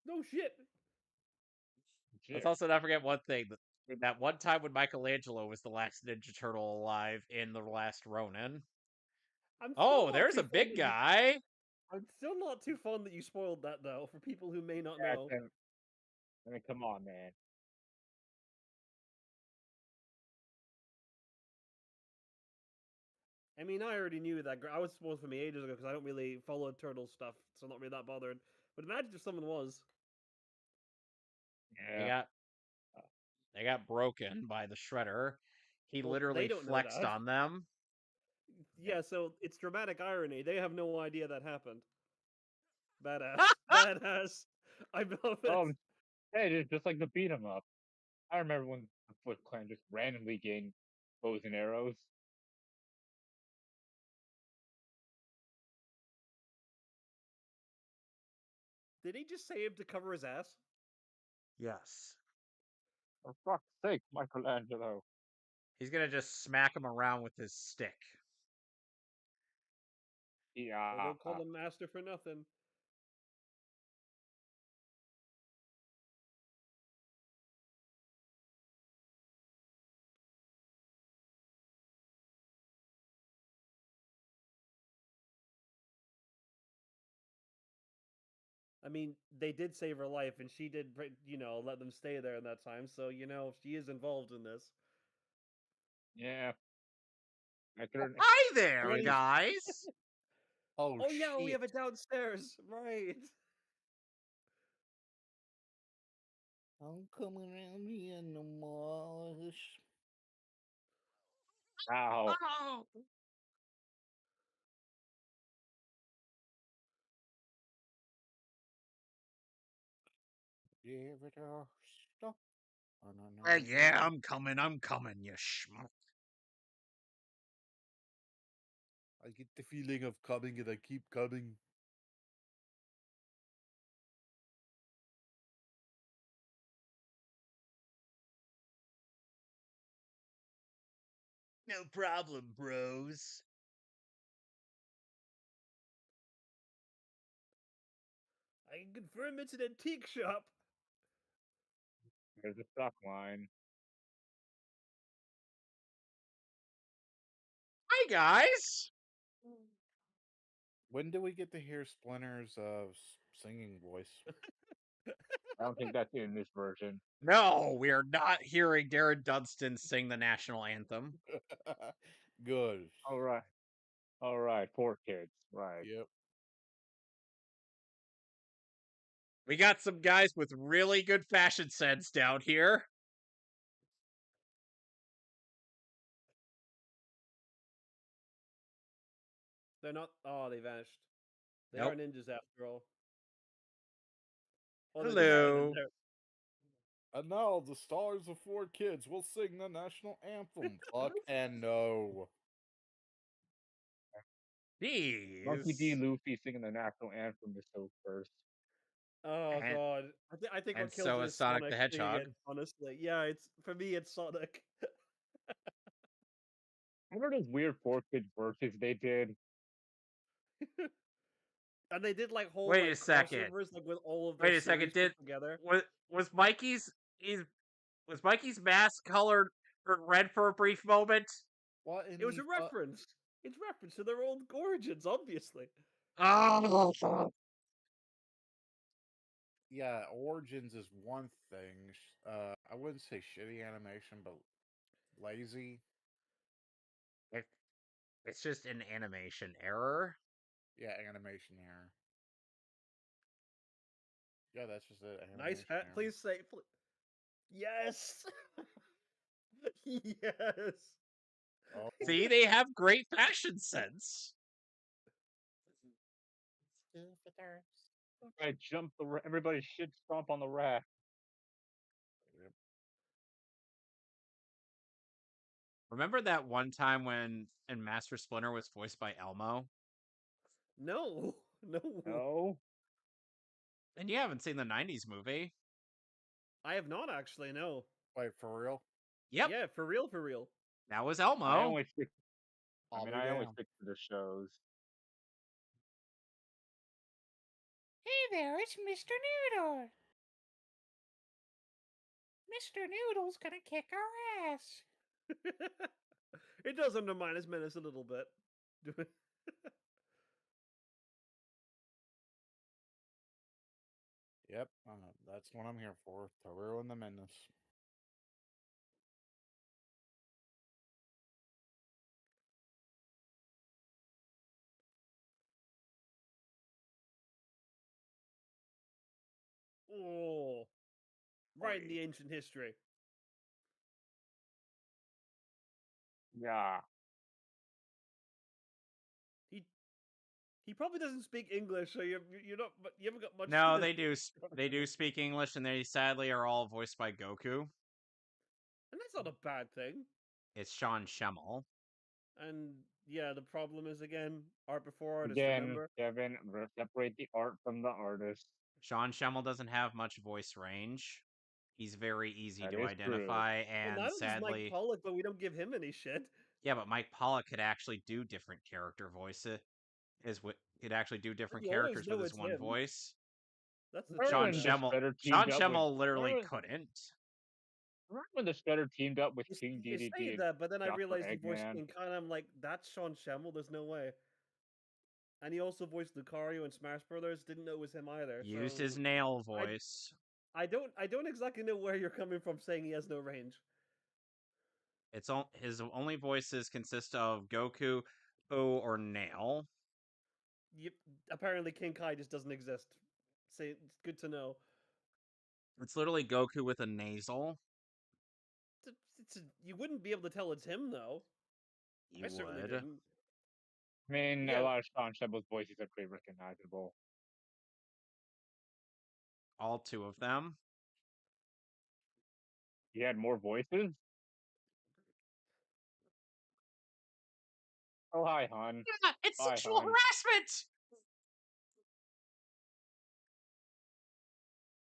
No shit. Let's Shit. also not forget one thing. That one time when Michelangelo was the last Ninja Turtle alive in the last Ronin. I'm still Oh, not there's too a fond big that you. guy. I'm still not too fond that you spoiled that though. For people who may not Yeah, know, I mean, come on, man. I mean, I already knew that. I was spoiled for me ages ago because I don't really follow turtle stuff, so I'm not really that bothered. But imagine if someone was. They Yeah. got they got broken by the Shredder. He Well, they literally don't know flexed that. on them. Yeah, so it's dramatic irony. They have no idea that happened. Badass, badass. I love it. Hey, it's just like the beat 'em up. I remember when the Foot Clan just randomly gained bows and arrows. Did he just say him to cover his ass? Yes. For fuck's sake, Michelangelo. He's gonna just smack him around with his stick. They Yeah. don't call him master for nothing. I mean, they did save her life, and she did, let them stay there in that time. So she is involved in this. Yeah. I couldn't. Hi there, Great. guys. Oh, Oh yeah, we shit. have it downstairs, right? I'm coming around here in the marsh. Ow. Oh. Give it a stop. Yeah, I'm coming, you schmuck. I get the feeling of coming and I keep coming. No problem, bros. I can confirm it's an antique shop. There's a stock line. Hi, guys. When do we get to hear Splinter's singing voice? I don't think that's in this version. No, we are not hearing Darren Dunstan sing the national anthem. Good. All right. All right. Poor kids. Right. Yep. We got some guys with really good fashion sense down here. They're not. Oh, they vanished. They Nope. are ninjas after all. Oh, there's a man in Hello. there. And now the stars of 4 Kids will sing the national anthem. Fuck and no. Monkey D. Jeez. Luffy singing the national anthem is so cursed. Oh And, god, I think and what kills so it is is Sonic the Sonic singing Hedgehog. it. Honestly, yeah, it's for me, it's Sonic. Remember those weird 4 Kids verses they did? And they did like whole Wait a like second. crossovers like with all of their Wait a second. series put together. Was Mikey's was Mikey's mask colored red for a brief moment? What in It was the a reference. It's reference to their old origins, obviously. Oh. Yeah, Origins is one thing. I wouldn't say shitty animation, but lazy. It's just an animation error. Yeah, animation error. Yeah, that's just it. Nice Animation hat. error. Please say. Yes. Yes. Oh, See, they have great fashion sense. I jumped everybody shit stomp on the raft. yep. Remember that one time when and Master Splinter was voiced by Elmo? No. No. No. And you haven't seen the 90s movie. I have not actually. No. Wait, for real? Yep, Yeah, for real. For real. that was I Elmo. only stick. I'll be I only damned. stick to the shows. Hey there, it's Mr. Noodle. Mr. Noodle's gonna kick our ass. It does undermine his menace a little bit. Yep, that's what I'm here for, to ruin the menace. Oh, right in the ancient history. Yeah. He he probably doesn't speak English, so you're not. But you haven't got much. No, to they do speak English, and they sadly are all voiced by Goku. And that's not a bad thing. It's Sean Schemmel. And yeah, the problem is again art before artist. Again, Remember? Kevin, separate the art from the artist. Sean Schemmel doesn't have much voice range. He's very easy That to is true. identify, Well, and neither does Mike sadly, Pollock, but we don't give him any shit. yeah, but Mike Pollock could actually do different character voices. Could actually do But different you always characters with know his it's one him. voice. That's the Remember thing, Sean when the though. Schemmel, Shredder Sean teamed up with? Schemmel literally couldn't. Remember when the Shredder teamed up with King You say DDD and that, but then I Doctor realized he voiced Eggman? King Khan. I'm like, that's Sean Schemmel. There's no way. And he also voiced Lucario in Smash Brothers. Didn't know it was him either. Used his So nail I voice. I don't exactly know where you're coming from saying he has no range. His only voices consist of Goku, O, or Nail. You, apparently King Kai just doesn't exist. Say it's good to know. It's literally Goku with a nasal. You wouldn't be able to tell it's him though. I You certainly would. didn't. I mean, a Yeah, lot of Sean Shemble's voices are pretty recognizable. All two of them. He had more voices. Oh, hi, hon. Yeah, it's Hi, sexual hon. harassment!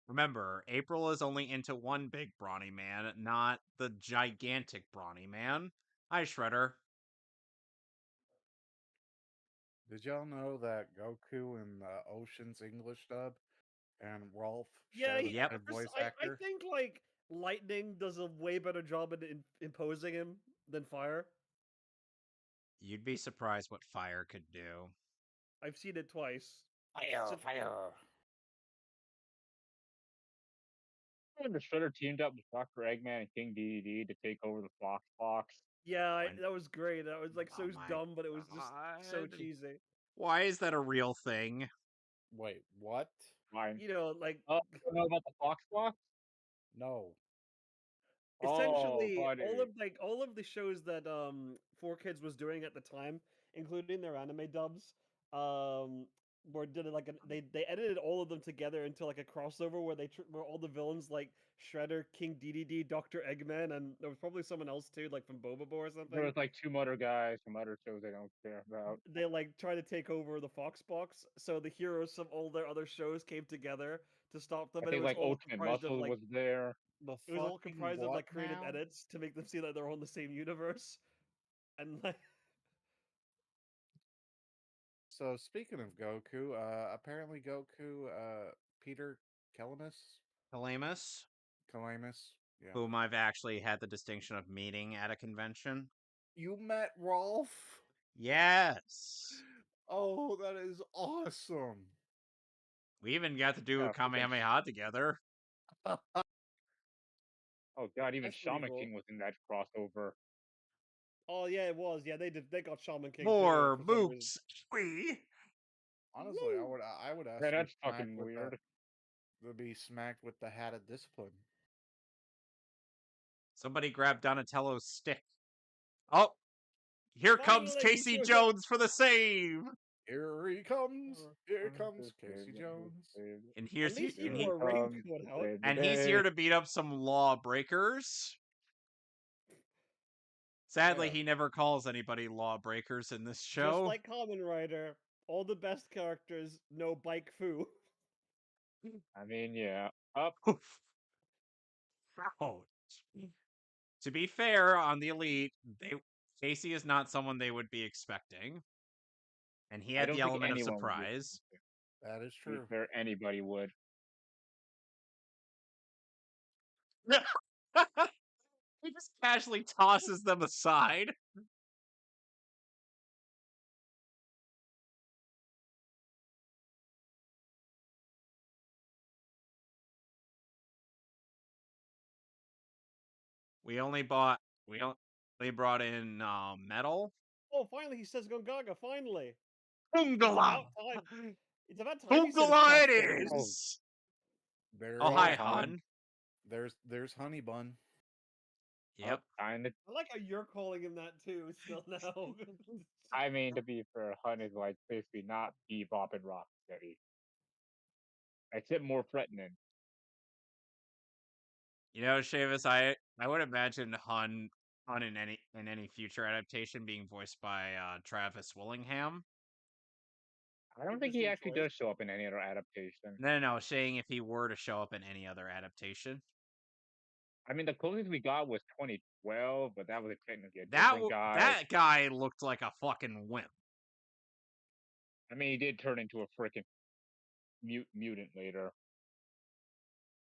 Remember, April is only into one big brawny man, not the gigantic brawny man. Hi, Shredder. Did y'all know that Goku in the Ocean's English dub and Rolf yeah. share the Yep. same voice I actor? think like Lightning does a way better job at imposing him than Fire. You'd be surprised what fire could do. I've seen it twice. Fire, So- fire. When the Shredder teamed up with Dr. Eggman and King DDD to take over the Fox Fox. Yeah, When- that was great. That was like Oh so my dumb, but it was just so God. cheesy. Why is that a real thing? Wait, what? Fine. You know, like Oh, you don't know about the Fox Fox? No. Oh, essentially buddy. all of the shows that 4Kids was doing at the time, including their anime dubs, um were did it like they edited all of them together into like a crossover where where all the villains like Shredder, King DDD, Dr. Eggman, and there was probably someone else too, like from Bobobo or There something. was like two other guys from other shows I don't care about. They like try to take over the Fox Box, so the heroes from all their other shows came together to stop them, I and it think was like all Ultimate comprised of Muscle like was there. The it was all fucking comprised of what like creative now? edits to make them seem like they're all in the same universe. And like So speaking of Goku, apparently Goku, Peter Calamus, Kalamus, yeah. whom I've actually had the distinction of meeting at a convention. You met Rolf? Yes. Oh, that is awesome. We even got to do a Yeah, freaking Kamehameha together. Oh god, even That's pretty Shaman cool. King was in that crossover. Oh yeah, it was. Yeah, they got Shaman King too More for some reason. mooks. We. Honestly, Woo! I would ask Yeah, to be that's smacked fucking with the weird. hat of discipline. Somebody grab Donatello's stick. Oh, here comes Finally, he Casey shows up. Jones for the save. Here he comes! Here comes Casey Jones. And At least he and wore a raincoat out. he's here to beat up some lawbreakers. Sadly, Yeah. he never calls anybody lawbreakers in this Just show. like Kamen Rider, all the best characters know bike foo. I mean, yeah. Up. Ouch. To be fair, on the Elite, Casey is not someone they would be expecting, and he I had don't the think element of anyone would be surprise. That is to be true. fair, anybody would. He just casually tosses them aside. We only brought in metal. Oh, finally, he says Gongaga, finally. Ungala! It's about time he said his Ungala it catchphrase. is! There, Oh, hi, Han. Han. There's Honey Bun. Yep. Kind of. I like how you're calling him that too, still now. I mean, to be fair, Hun is like basically not Bebop and Rocksteady. Except more threatening. You know, Seamus, I would imagine Hun in any future adaptation being voiced by Travis Willingham. I don't think he Interesting actually choice. does show up in any other adaptation. No, saying if he were to show up in any other adaptation. I mean, the closest we got was 2012, but that was technically a different guy. That guy looked like a fucking wimp. I mean, he did turn into a freaking mutant later.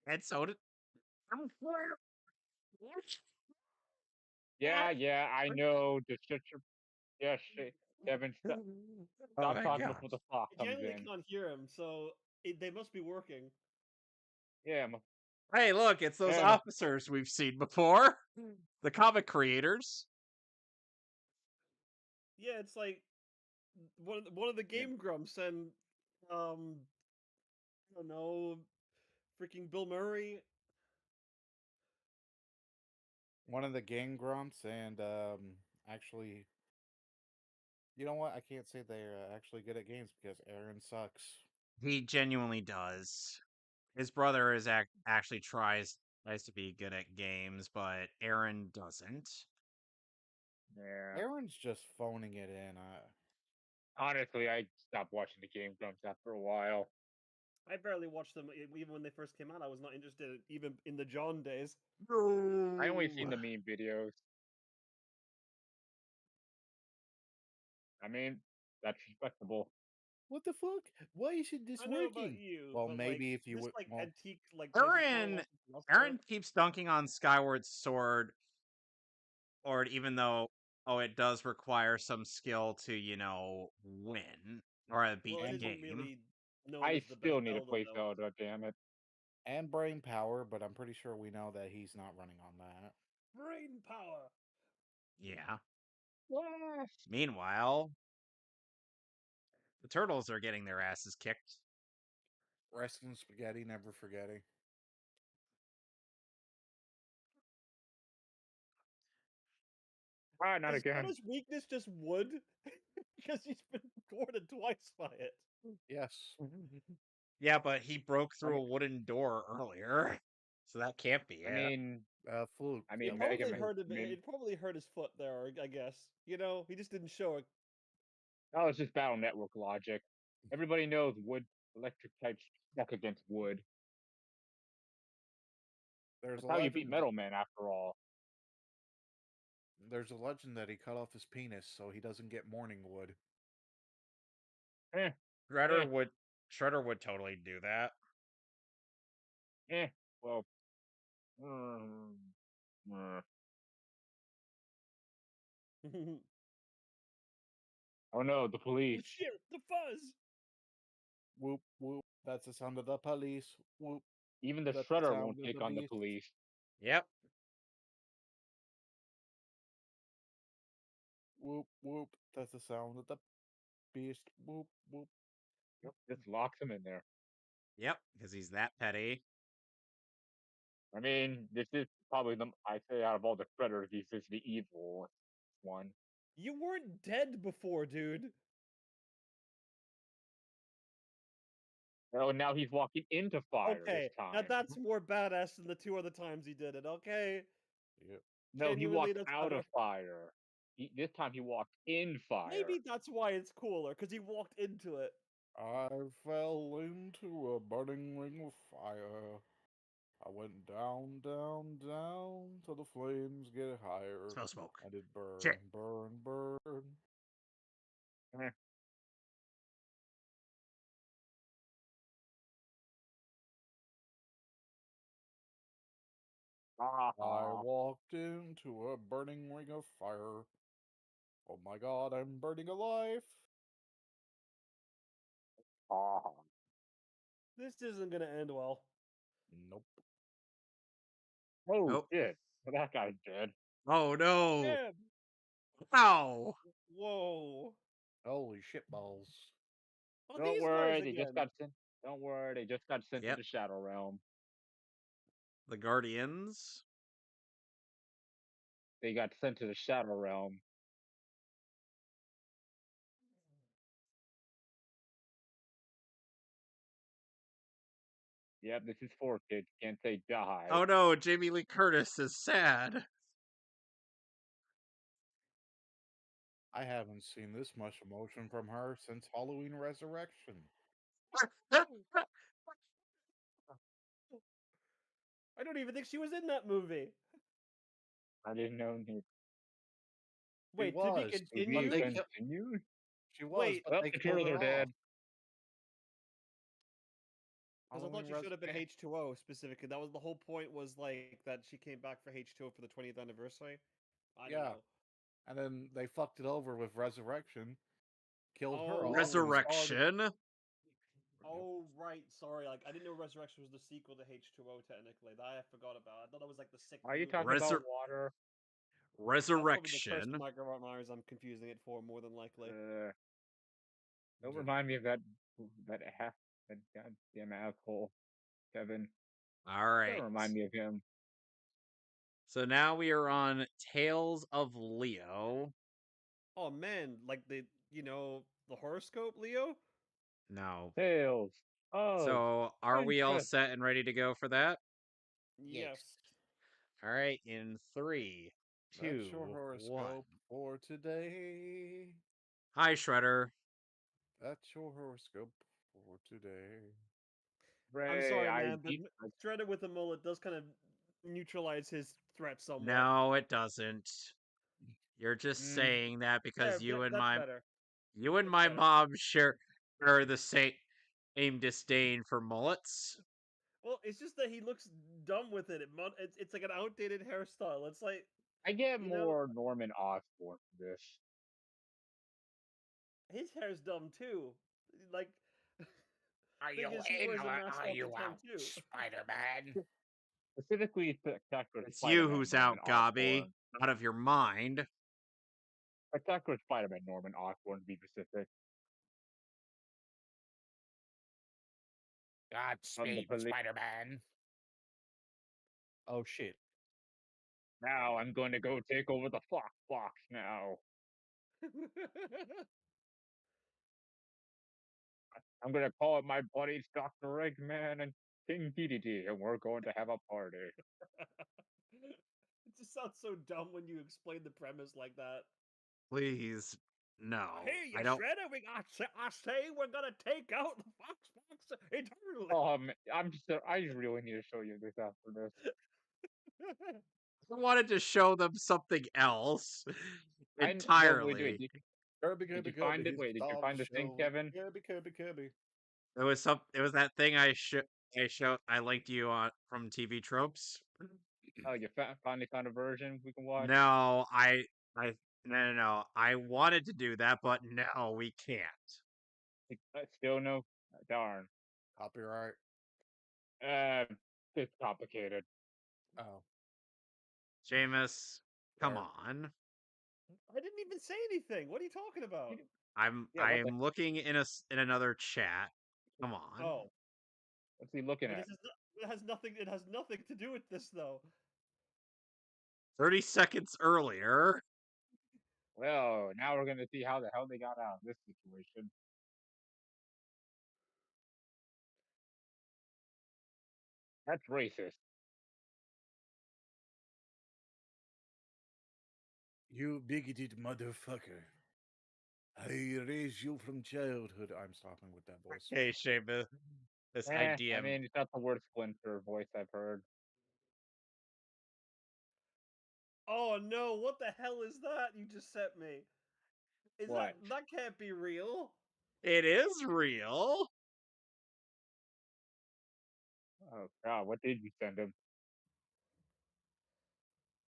And so did. Yeah, I know. Just shut your. Yeah, shit. Kevin, Oh stop my talking God. before the clock I comes generally in. can't hear him, so they must be working. Yeah, Hey, look, it's those Yeah, officers we've seen before. The comic creators. Yeah, it's like one of the Yeah. Game Grumps and I don't know, freaking Bill Murray. One of the Game Grumps, and actually, you know what? I can't say they're actually good at games because Aaron sucks. He genuinely does. His brother is actually tries to be good at games, but Aaron doesn't. yeah. Aaron's just phoning it in. Honestly, I stopped watching the Game Grumps after a while. I barely watched them even when they first came out. I was not interested even in the John days. I only seen the meme videos. I mean, that's respectable. What the fuck? Why isn't this I know about working? you, Well, but maybe like if you this would. like Well, antique like this is kinda Aaron lost in Aaron luster. keeps dunking on Skyward Sword, or even though it does require some skill to win or beat Well, it the and isn't game. really known I as the best still need to Zelda play though. Zelda, damn it. and brain power, but I'm pretty sure we know that he's not running on that. Brain power. Yeah. Yes. Meanwhile, the turtles are getting their asses kicked. Wrestling spaghetti, never forgetting. Ah, not Is again. Anna's weakness just wood? Because he's been thwarted twice by it. Yes. Yeah, but he broke I through mean, a wooden door earlier, so that can't be I it. mean, Fluke. I It mean, That was Mega probably Man. Fluke. hurt him. I mean, It probably hurt his foot there, I guess. You know, he just didn't show it. that was just Battle Network logic. Everybody knows wood, electric types stuck against wood. There's That's a how you beat legend. Metal Man, after all. There's a legend that he cut off his penis so he doesn't get morning wood. Eh, Shredder eh, would Shredder would totally do that. eh. Well, mm, mm. Oh Oh no, the police. shit! The fuzz. Whoop whoop. That's the sound of the police. Whoop. Even the That's the Shredder won't sound of take the on the beast. police. Yep. Whoop whoop. That's the sound of the beast. Whoop whoop. Just locks him in there. Yep, because he's that petty. I mean, this is probably I say out of all the Shredders, he's just the evil one. You weren't dead before, dude. Oh, now he's walking into fire this Okay, now time. that's more badass than the 2 other times he did it. Okay, Yep. No, he genuinely, walked that's out better. of fire. This time he walked in fire. Maybe that's why it's cooler, because he walked into it. I fell into a burning ring of fire. I went down, down, down till the flames get higher. Smell smoke. And it burn, Shit. burn, burn. Eh. I Ah, walked into a burning ring of fire. Oh my god, I'm burning alive. ah. This isn't gonna end well. Nope. Oh Oh, shit! Well, that guy's dead. oh no! Damn! Ow! Whoa! Holy shitballs. Oh, Don't these guys worry, they just again. got sent. Don't worry, they just got sent to Yep, the Shadow Realm. the Guardians. They got sent to the Shadow Realm. Yep, this is for kids. Can't say die. Oh no, Jamie Lee Curtis is sad. I haven't seen this much emotion from her since Halloween Resurrection. I don't even think she was in that movie. I didn't know. She Wait, to be was, To but be continued? they killed. continued. She was, Wait, but Well, they the killed turtles her are off. dead. because I thought Halloween she should have been yeah, H2O specifically. That was the whole point, was like that she came back for H2O for the 20th anniversary. I don't yeah. know. And then they fucked it over with Resurrection, killed her off, and Oh, started. Resurrection. Yep. oh right. Sorry, like I didn't know Resurrection was the sequel to H2O. Technically, that I forgot about. I thought it was like the sixth Are you movie. talking about Resur- water? That's probably the Curse of Resurrection. Michael Myers. I'm confusing it for, more than likely. Don't Just- remind me of that half that goddamn asshole, Kevin. All Don't right. remind me of him. So now we are on Tales of Leo. Oh man, like the horoscope, Leo. No. Tails. Oh, So are we all Princess. set and ready to go for that? Yes. All right. In three, That's your 2, 1. horoscope for today. Hi, Shredder. That's your horoscope for today. I'm Ray, sorry, I man, but beat. Shredder with a mullet does kind of neutralize his threat somewhat. No, it doesn't. You're just Mm, saying that because There, that's better. you and That's my better. mom share the same disdain for mullets. Well, it's just that he looks dumb with it. It's like an outdated hairstyle. It's like, I get you know, more Norman Osborn for this. his hair's dumb too. Like, Are you thing is, he in wears a or mask are all the you time out, too. Spider-Man? Specifically, Spectacular It's you Spider-Man who's Norman out, Gobby, Osborn. out of your mind. Spectacular Spider-Man Norman Osborn, to be specific. From the Godspeed, police. Spider-Man. Oh shit. Now I'm going to go take over the Fox Box now. I'm going to call up my buddies Dr. Eggman and King DDD, and we're going to have a party. It just sounds so dumb when you explain the premise like that. Please, no. I hear you, I don't. Shredder. I say we're gonna take out the Fox eternally. I just really need to show you this after this. I wanted to show them something else Well, wait, entirely. Kirby, did Kirby, you find Kirby, it? he's Wait, did you star of the find the thing, show. Kevin? Kirby, Kirby, Kirby. It was that thing I linked you on from TV tropes. Oh, you finally found a version we can watch? No, I no. I wanted to do that, but no, we can't. Still no? Darn. Copyright. Uh, it's complicated. Oh, Seamus, come fair. on. I didn't even say anything. What are you talking about? Yeah, I what the? am looking in another chat. Come on. Oh, What's he looking but at? this is not, it has nothing. It has nothing to do with this though. 30 seconds earlier. Well, now we're gonna see how the hell they got out of this situation. That's racist. You bigoted motherfucker. I raised you from childhood. I'm stopping with that voice. Hey, Seamus. This I IDM. mean, it's not the worst Splinter voice I've heard. Oh no! What the hell is that you just sent me? Is What? that can't be real? It is real. Oh God, what did you send him?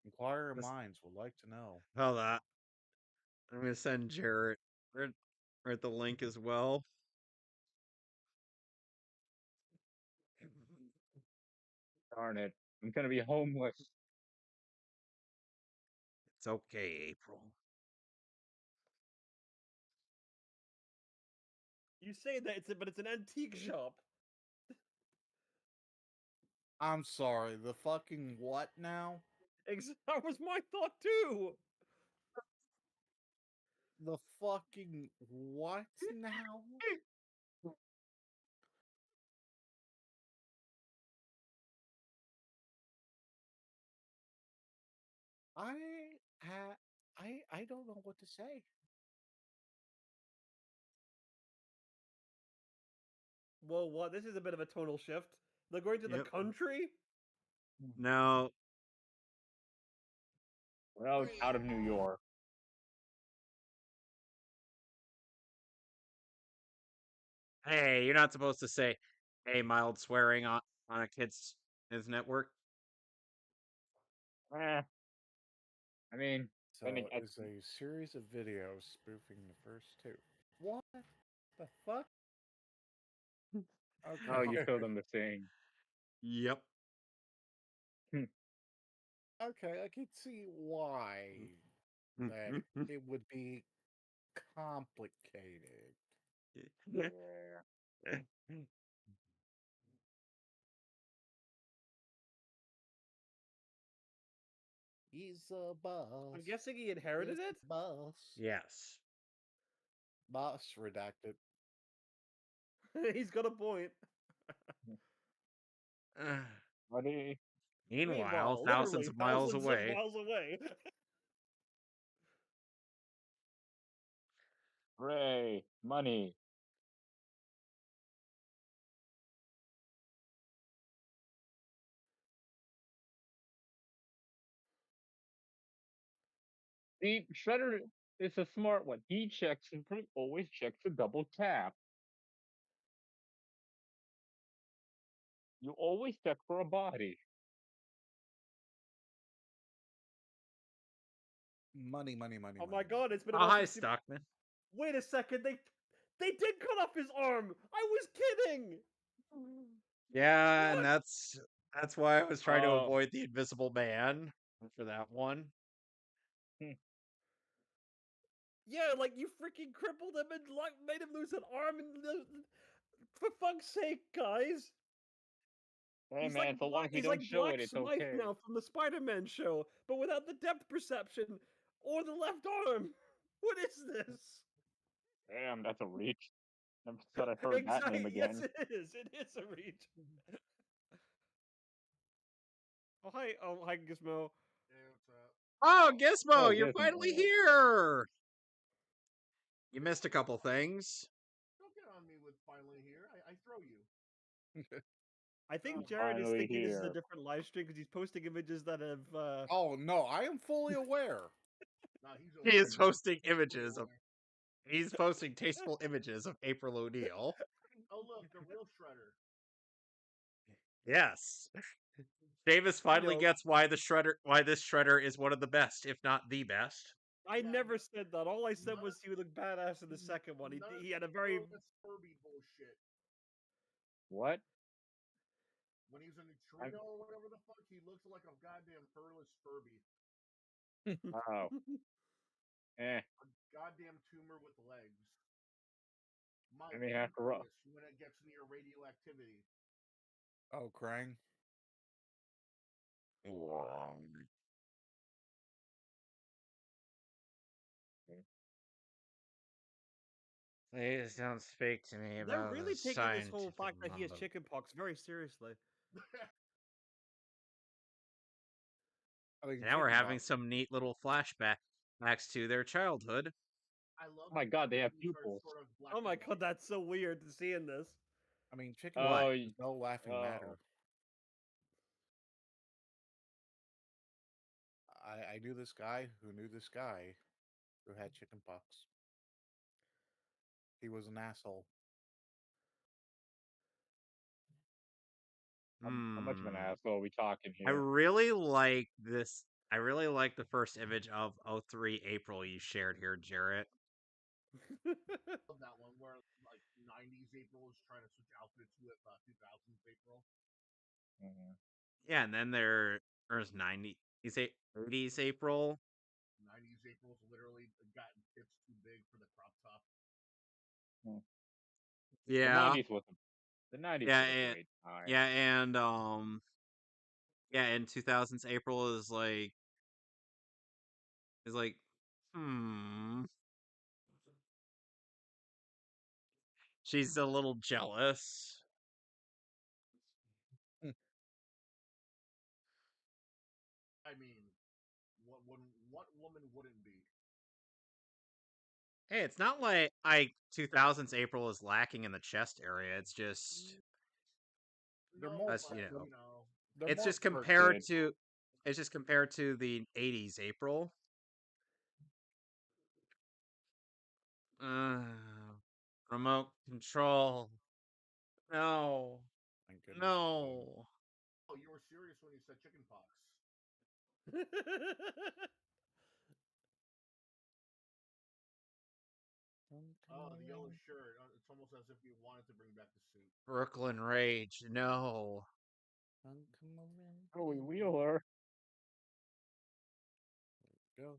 Inquirer This- minds would like to know. Hold on. I'm gonna send Jarrett right the link as well. Darn it, I'm gonna be homeless. It's okay, April. You say that but it's an antique shop. I'm sorry, the fucking what now? That was my thought too. The fucking what now? I I don't know what to say. Whoa, what? This is a bit of a tonal shift. They're going to the Yep. country. Now, Well, it's out of New York. hey, you're not supposed to say, "Hey, mild swearing on a kid's his network." Eh, I mean, So then again, it's a series of videos spoofing the first two. What the fuck? oh, you Okay. showed them the thing. Yep. Okay, I can see why that it would be complicated. Yeah. He's a boss. I'm guessing he inherited He's it. a boss. Yes. Boss redacted. He's got a point. Buddy, Meanwhile, Meanwhile, thousands literally of miles thousands of away. miles away. hooray, money. See, Shredder is a smart one. He checks and always checks a double tap. You always check for a body. Money, money, money, Oh money. my god, it's been Oh, about hi, 60. Stockman. Wait a second, they did cut off his arm. I was kidding. Yeah, and What? that's why I was trying to Oh, avoid the Invisible Man for that one. Yeah, like you freaking crippled him and made him lose an arm. And for fuck's sake, guys. hey man, so long as we He's don't like show Black it, it's Smythe okay. now from the Spider-Man show, but without the depth perception or the left arm. What is this? Damn, that's a reach. Never thought I'd heard that name Exactly. Yes, again. it is. It is a reach. Oh hi. Oh hi, Gizmo. Hey, what's up? Oh, Oh, Gizmo, you're finally Gizmo. here. You missed a couple things. Don't get on me with finally here. I throw you. I think I'm Jared is finally thinking this is a here. different live stream because he's posting images that have. Oh no, I am fully aware. Nah, he's He aware. is posting images of. He's posting tasteful images of April O'Neil. Oh look, the real Shredder. Yes. Davis finally Yo, gets why this shredder is one of the best, if not the best. I Yeah, never said that. All I said none was he would look badass in the second one. none He had a of very. this Furby bullshit. What? When he's in a I, trio or whatever the fuck, he looks like a goddamn furless Furby. oh, eh. A goddamn tumor with legs. My I mean, after all, pancreas when it gets near radioactivity. Oh, Krang. Please don't speak to me They're about really the taking this whole scientific fact that he has mumbo. chickenpox very seriously. I mean, Now we're having chickenpox. some neat little flashbacks to their childhood. I love oh my the god, they have cartoons are pupils. sort of black Oh my and god, white. that's so weird to see in this. I mean, What? chickenpox Oh, is no laughing matter. oh, I knew this guy who knew this guy who had chickenpox. He was an asshole. how much of an Hmm. asshole are we talking I here? really like this. I really like the first image of '03 April you shared here, Jarrett. Love that one where like '90s April is trying to switch outfits with 2000s April. Mhm. Yeah, and then there's 80s April. '90s April's literally gotten hips too big for the crop top. Hmm. The Yeah, 90s was a, the 90s yeah, was a and great time. yeah, and yeah, in 2000s April is like, hmm. She's a little jealous. I mean, what woman wouldn't be? Hey, it's not like 2000s April is lacking in the chest area. It's just They're No, more. that's but you They're, know, you know, they're it's more just It compared did. cartoon. to it's just compared to the 80s April. Uh, remote control. No. Thank goodness for them. No. oh, you were serious when you said chickenpox. Oh, the yellow shirt. It's almost as if you wanted to bring back the suit. Brooklyn Rage. No. Holy Wheeler. Go.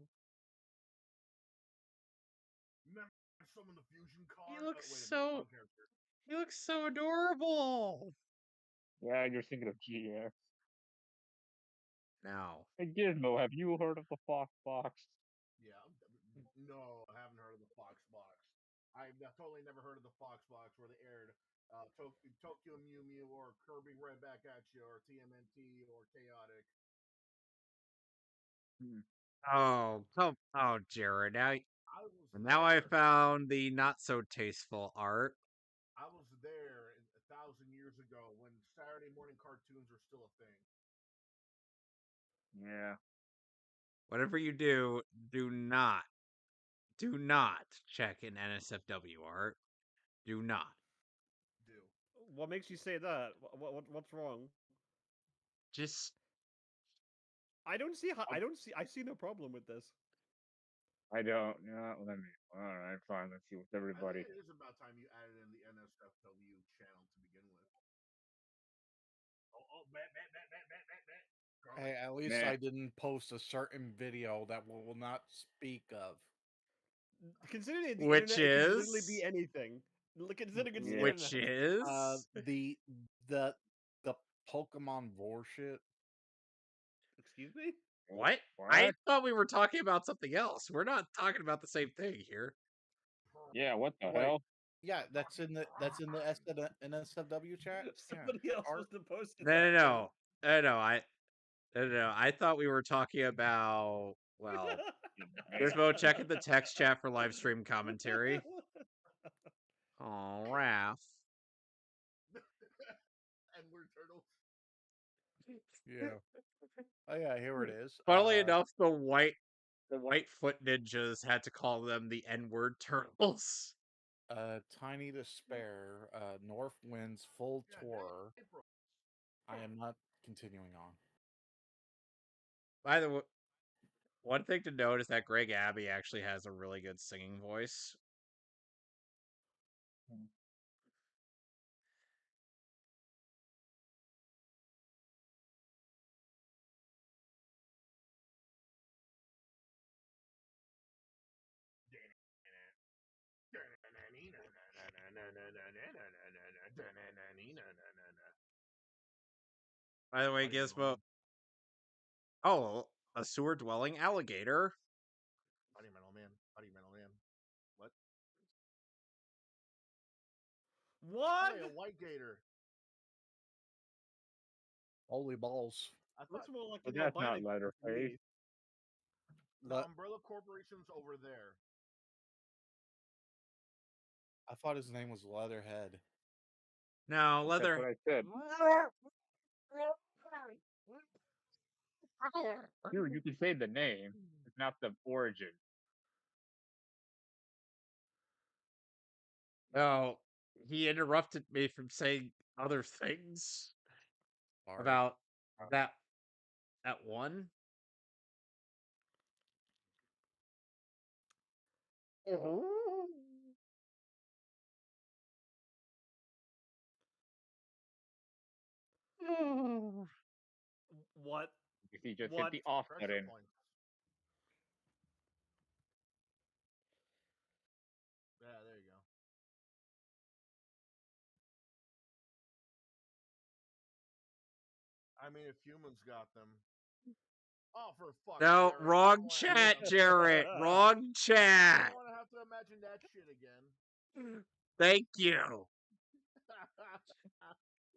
Remember some of the fusion He card? Oh, looks wait a minute, so wrong character. he looks so adorable. Yeah, you're thinking of GX. No. Hey, Gizmo, have you heard of the Fox Box? Yeah, no, I haven't heard of the Fox Box. I've totally never heard of the Fox Box where they aired Tokyo Mew Mew or Kirby Right Back at You or TMNT or Chaotic. Hmm. Oh, Jared. I was Now I there. found the not so tasteful art. I was there 1,000 years ago when Saturday morning cartoons were still a thing. Yeah. Whatever you do not check in NSFW art. Do not. Do What makes you say that? What's wrong? Just I see no problem with this. I don't. Yeah, let me. Alright, fine. Let's see what's I think everybody. it is about time you added in the NSFW channel to begin with. Bet. Hey, Garlic. at least Nah. I didn't post a certain video that we will not speak of. Considering the which internet, it could literally be is anything. Considering it's the Yeah. which internet. is The the the Pokemon Vor shit. Excuse me? what? I What? thought we were talking about something else. We're not talking about the same thing here. Yeah, what the Wait, hell? yeah, that's in the NSFW chat. Yeah, Somebody else art. must have posted No, that no, then. no, no. I thought we were talking about well, Gizmo. Check in the text chat for live stream commentary. Oh, Raph. And we're turtles. Yeah. Oh yeah, here it is. Funnily enough, the white foot ninjas had to call them the N-word turtles. Tiny Despair. North Wind's full Yeah, tour. April. I am not continuing on. By the way, one thing to note is that Greg Abbey actually has a really good singing voice. By the way, Buddy Metal Gizmo. Man. Oh, a sewer dwelling alligator. Buddy Metal Man. Buddy Metal Man. What? What? Hey, a white gator. Holy balls. I thought Looks more like But an that's not albino to Leatherface. me. the Le- Umbrella Corporation's over there. I thought his name was Leatherhead. No, That's leather. what I said. Dude, you can say the name, but not the origin. Oh, he interrupted me from saying other things Sorry. about that one. What? If he just hit What? the off Pressure button. points. Yeah, there you go. I mean, if humans got them. Oh, for fuck's No, sake. I wrong don't wanna have chat, to- Jarrett. Wrong I chat. don't want to have to imagine that shit again. Thank you.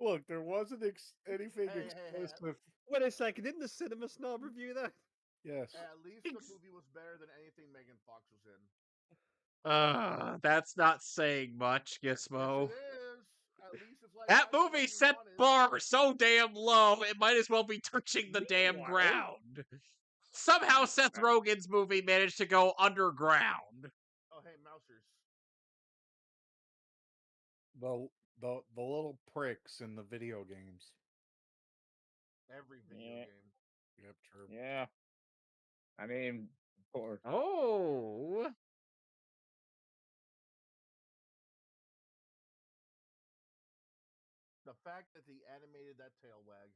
Look, there wasn't anything Hey, explicit. Wait a second, didn't the Cinema Snob review that? Yes. at least the movie was better than anything Megan Fox was in. That's not saying much, Yes, Gizmo. it is. At least it's like That watching movie something you set wanted. bar so damn low, it might as well be touching the damn Meanwhile- ground. Somehow Seth Rogen's movie managed to go underground. Oh, hey, Mousers. The little pricks in the video games. Every video Yeah. game. Yep, true. Yeah. I mean, of course. Oh. The fact that he animated that tail wag.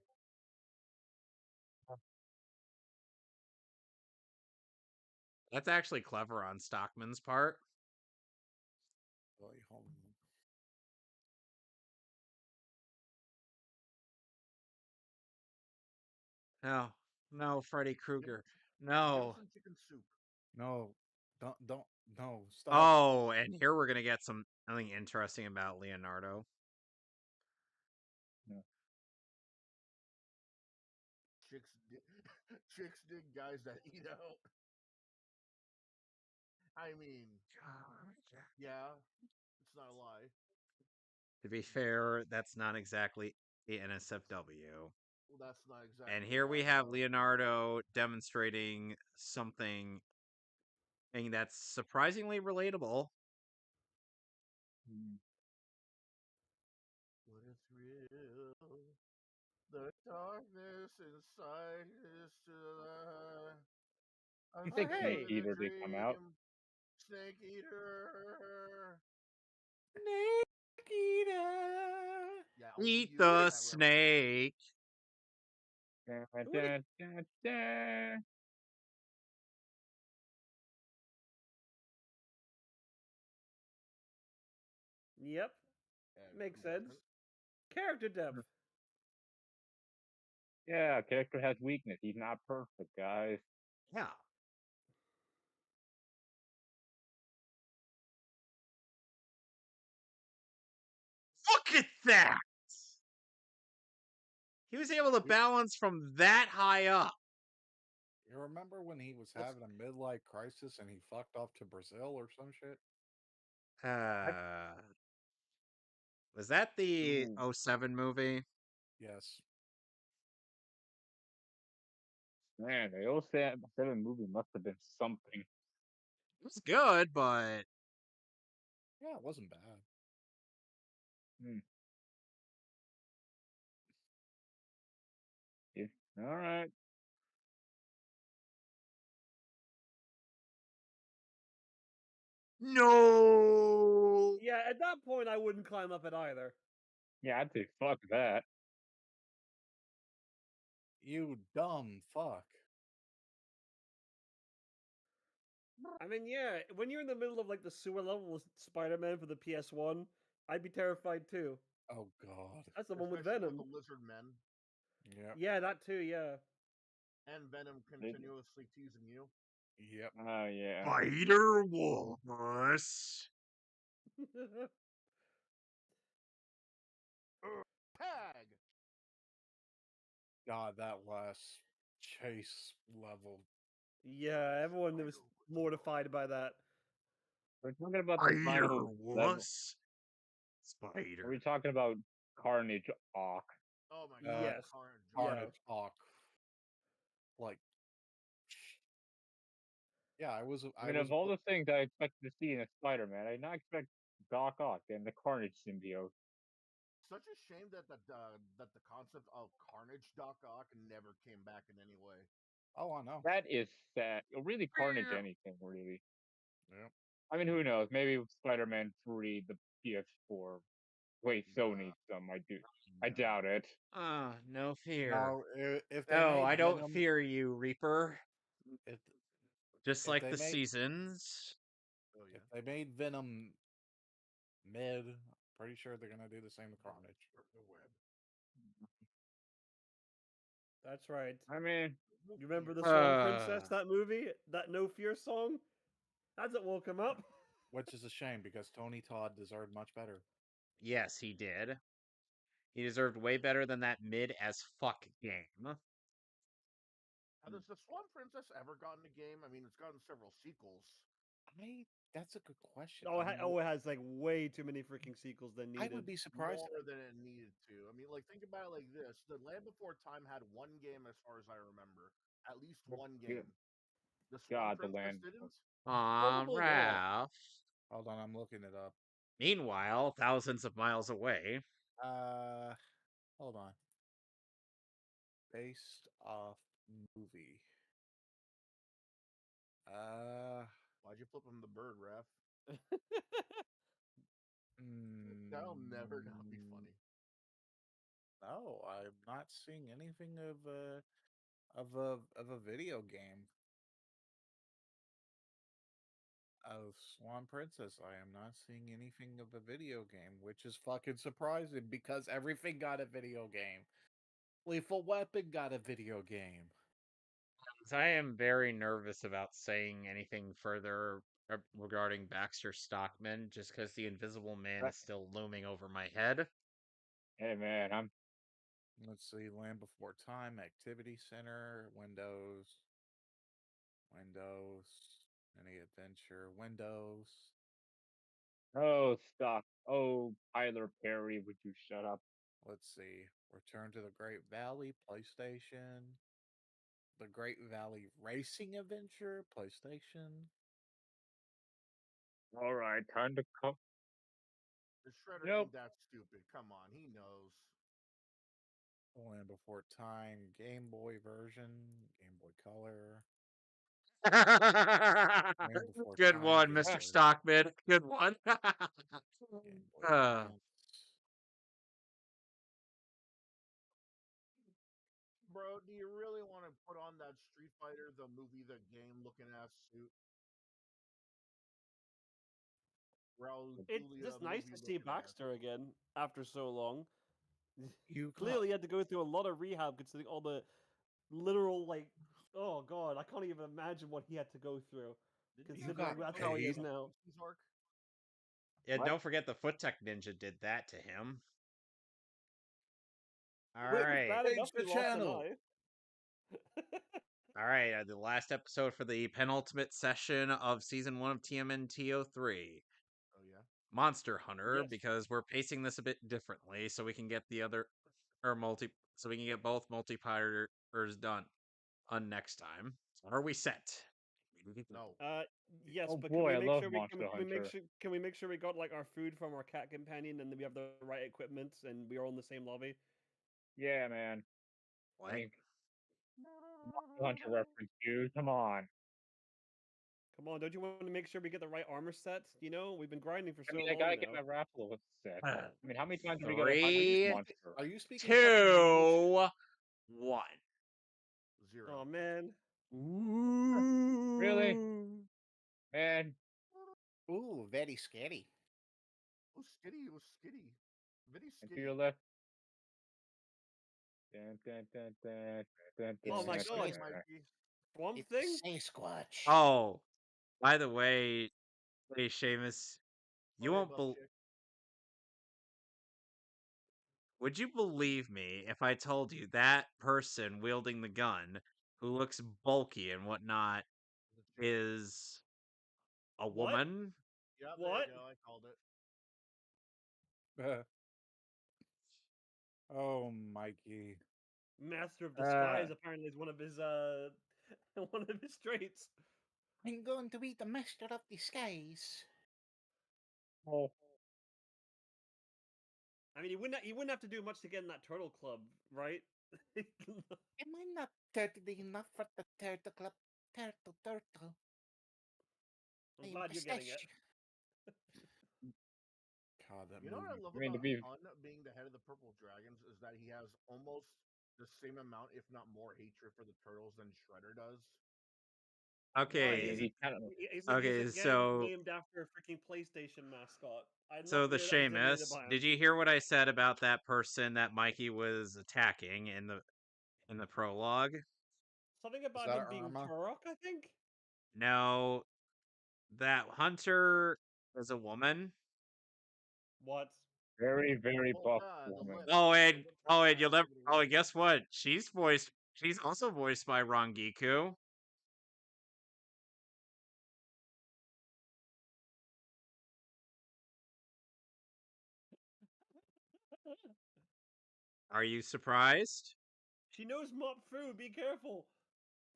That's actually clever on Stockman's part. Wait, hold on. No, Freddy Krueger. No. Gibson chicken soup. No, no, stop. Oh, and here we're gonna get something interesting about Leonardo. Chicks dig guys that eat out. I mean, yeah, it's not a lie. To be fair, that's not exactly the NSFW. Well, that's not exactly. And here we have Leonardo demonstrating something that's surprisingly relatable. What is real? The darkness inside is still You think hey. Snake Eater did come out? Snake Eater. Snake eater. Yeah, only Eat you the get that snake. Dun, dun, dun, dun. Yep, reference. makes sense. Character depth. Yeah, character has weakness. He's not perfect, guys. Yeah. Look at that! He was able to balance from that high up. You remember when he was having a midlife crisis and he fucked off to Brazil or some shit? Was that the Ooh. 07 movie? Yes. Man, the 07 movie must have been something. It was good, but Yeah, it wasn't bad. Hmm. Yeah. All right. no. Yeah, at that point I wouldn't climb up it either. Yeah, I'd say fuck that. You dumb fuck. I mean, yeah, when you're in the middle of like the sewer level with Spider-Man for the PS1, I'd be terrified too. Oh God. That's the one with Especially with Venom. the lizard men Yep. Yeah, that too. Yeah. and Venom continuously teasing you. Yep. Oh yeah. Spider Wars. Tag. God, that last chase level. Yeah, everyone was mortified by that. We're talking about the Spider final level. Wars. Are Spider. we talking about Carnage Arc? Oh my Uh, god, Yes. Carnage. Yeah. Carnage Hawk. Like, yeah, I I mean, was, of all the things I expected to see in a Spider-Man, I did not expect Doc Ock and the Carnage symbiote. Such a shame that the concept of Carnage Doc Ock never came back in any way. oh, I know. That is sad. Really, Carnage anything, really. Yep. I mean, who knows? Maybe with Spider-Man 3, the PS4. Wait, Sony, some I do. I doubt it. No fear. Now, if they No, made I don't Venom, fear you, Reaper. if Just if like they the made seasons. Oh if yeah. they made Venom mid, pretty sure they're gonna do the same with Carnage. The web. That's right. I mean, You remember the Swan Princess, Uh, that movie? That No Fear song? That's what woke him up. Which is a shame because Tony Todd deserved much better. yes, he did. He deserved way better than that mid as fuck game. Has the Swan Princess ever gotten a game? I mean, it's gotten several sequels. That's a good question. Oh, it has like way too many freaking sequels than I needed. would be surprised. More than it needed to. I mean, like, think about it like this: The Land Before Time had one game, as far as I remember, at least one game. The Swan God, the Princess land. didn't. Aw, Probably not. Ralph. Hold on, I'm looking it up. Meanwhile, thousands of miles away. Uh, hold on. Based off movie. Why'd you flip him the bird, Raph? That'll never not be mm, funny. no, I'm not seeing anything of a video game of Swan Princess. I am not seeing anything of a video game, which is fucking surprising because everything got a video game. Lethal Weapon got a video game. I am very nervous about saying anything further regarding Baxter Stockman, just because the Invisible Man is still looming over my head. Hey man, I'm Let's see, Land Before Time, Activity Center, Windows, any adventure, Windows. oh stop. Oh Tyler Perry, would you shut up? Let's see, Return to the Great Valley, PlayStation. The Great Valley Racing Adventure, PlayStation. All right, time to come. The Shredder Nope. ain't that stupid. Come on, he knows. Land Before Time, Game Boy version, Game Boy Color. Land Before Good Time, one, Game Mr. Boy, Stockman. Good one. Game Boy Uh, Advance. Bro, do you really want to put on that Street Fighter, the movie, the game looking ass suit? Raul It's Julia just nice movie to see looking ass. Baxter again after so long. You got Clearly, he had to go through a lot of rehab considering all the literal, like, oh god, I can't even imagine what he had to go through. Didn't he Considering got have that's how he paid. is now. Species arc? yeah, What? don't forget the Foot Tech Ninja did that to him. All It was right. bad Change enough the he lost an channel. eye. All right. The last episode for the penultimate session of season 1 of TMNT 03. Oh yeah. Monster Hunter, Yes. because we're pacing this a bit differently so we can get the other so we can get both multiplayers done on next time. So are we set? No. Yes, Oh but can boy, we I make love sure Monster Hunter. can we make sure we got like our food from our cat companion and then we have the right equipment and we are all in the same lobby? Yeah, man. I What? mean, Monster Hunter reference, dude. Come on. Come on, don't you want to make sure we get the right armor set? You know, we've been grinding for I so mean, I long gotta get now. my raffle set. Uh, I mean, how many times are we gonna hunt this Three, monster? Are you speaking fucking English? 2, 1. Zero. Oh man. Really? Ooh. And Ooh, very scary. It was skitty. It was skitty. Very to skitty. your left. Dun, dun, dun, dun, dun, It's Oh dun, my dun, That's god, right, dun. Mikey. Swamp It's Thing? Sasquatch. Oh, by the way, hey Seamus, you Sorry won't about bel chick. would you believe me if I told you that person wielding the gun, who looks bulky and whatnot, It's a chick. is a What? woman? Yeah, there What? you go. I called it. Oh, Mikey. Master of Uh, Disguise apparently is one of his one of his traits. I'm going to be the master of disguise. oh, I mean, he wouldn't have to do much to get in that turtle club, right? Am I not dirty enough for the turtle club? Turtle, turtle. I'm I am glad you're getting it. pistachio. God, that You know what I movie. love I mean, to about be Han being the head of the Purple Dragons is that he has almost the same amount, if not more, hatred for the turtles than Shredder does. Why I Okay, mean, is he it? kind of Is okay, it gang so named after a freaking PlayStation mascot? I'm so not the intimidated Seamus, by him. did you hear what I said about that person that Mikey was attacking in the prologue? Something Is about that him being Irma? Turok, I think. No, that hunter is a woman. What? very, very Well, buff yeah, the woman. lips, the lips Oh, have and that you'll never. activity. Oh, and guess what? She's also voiced by Rangiku. Are you surprised? She knows Mop Fu. Be careful.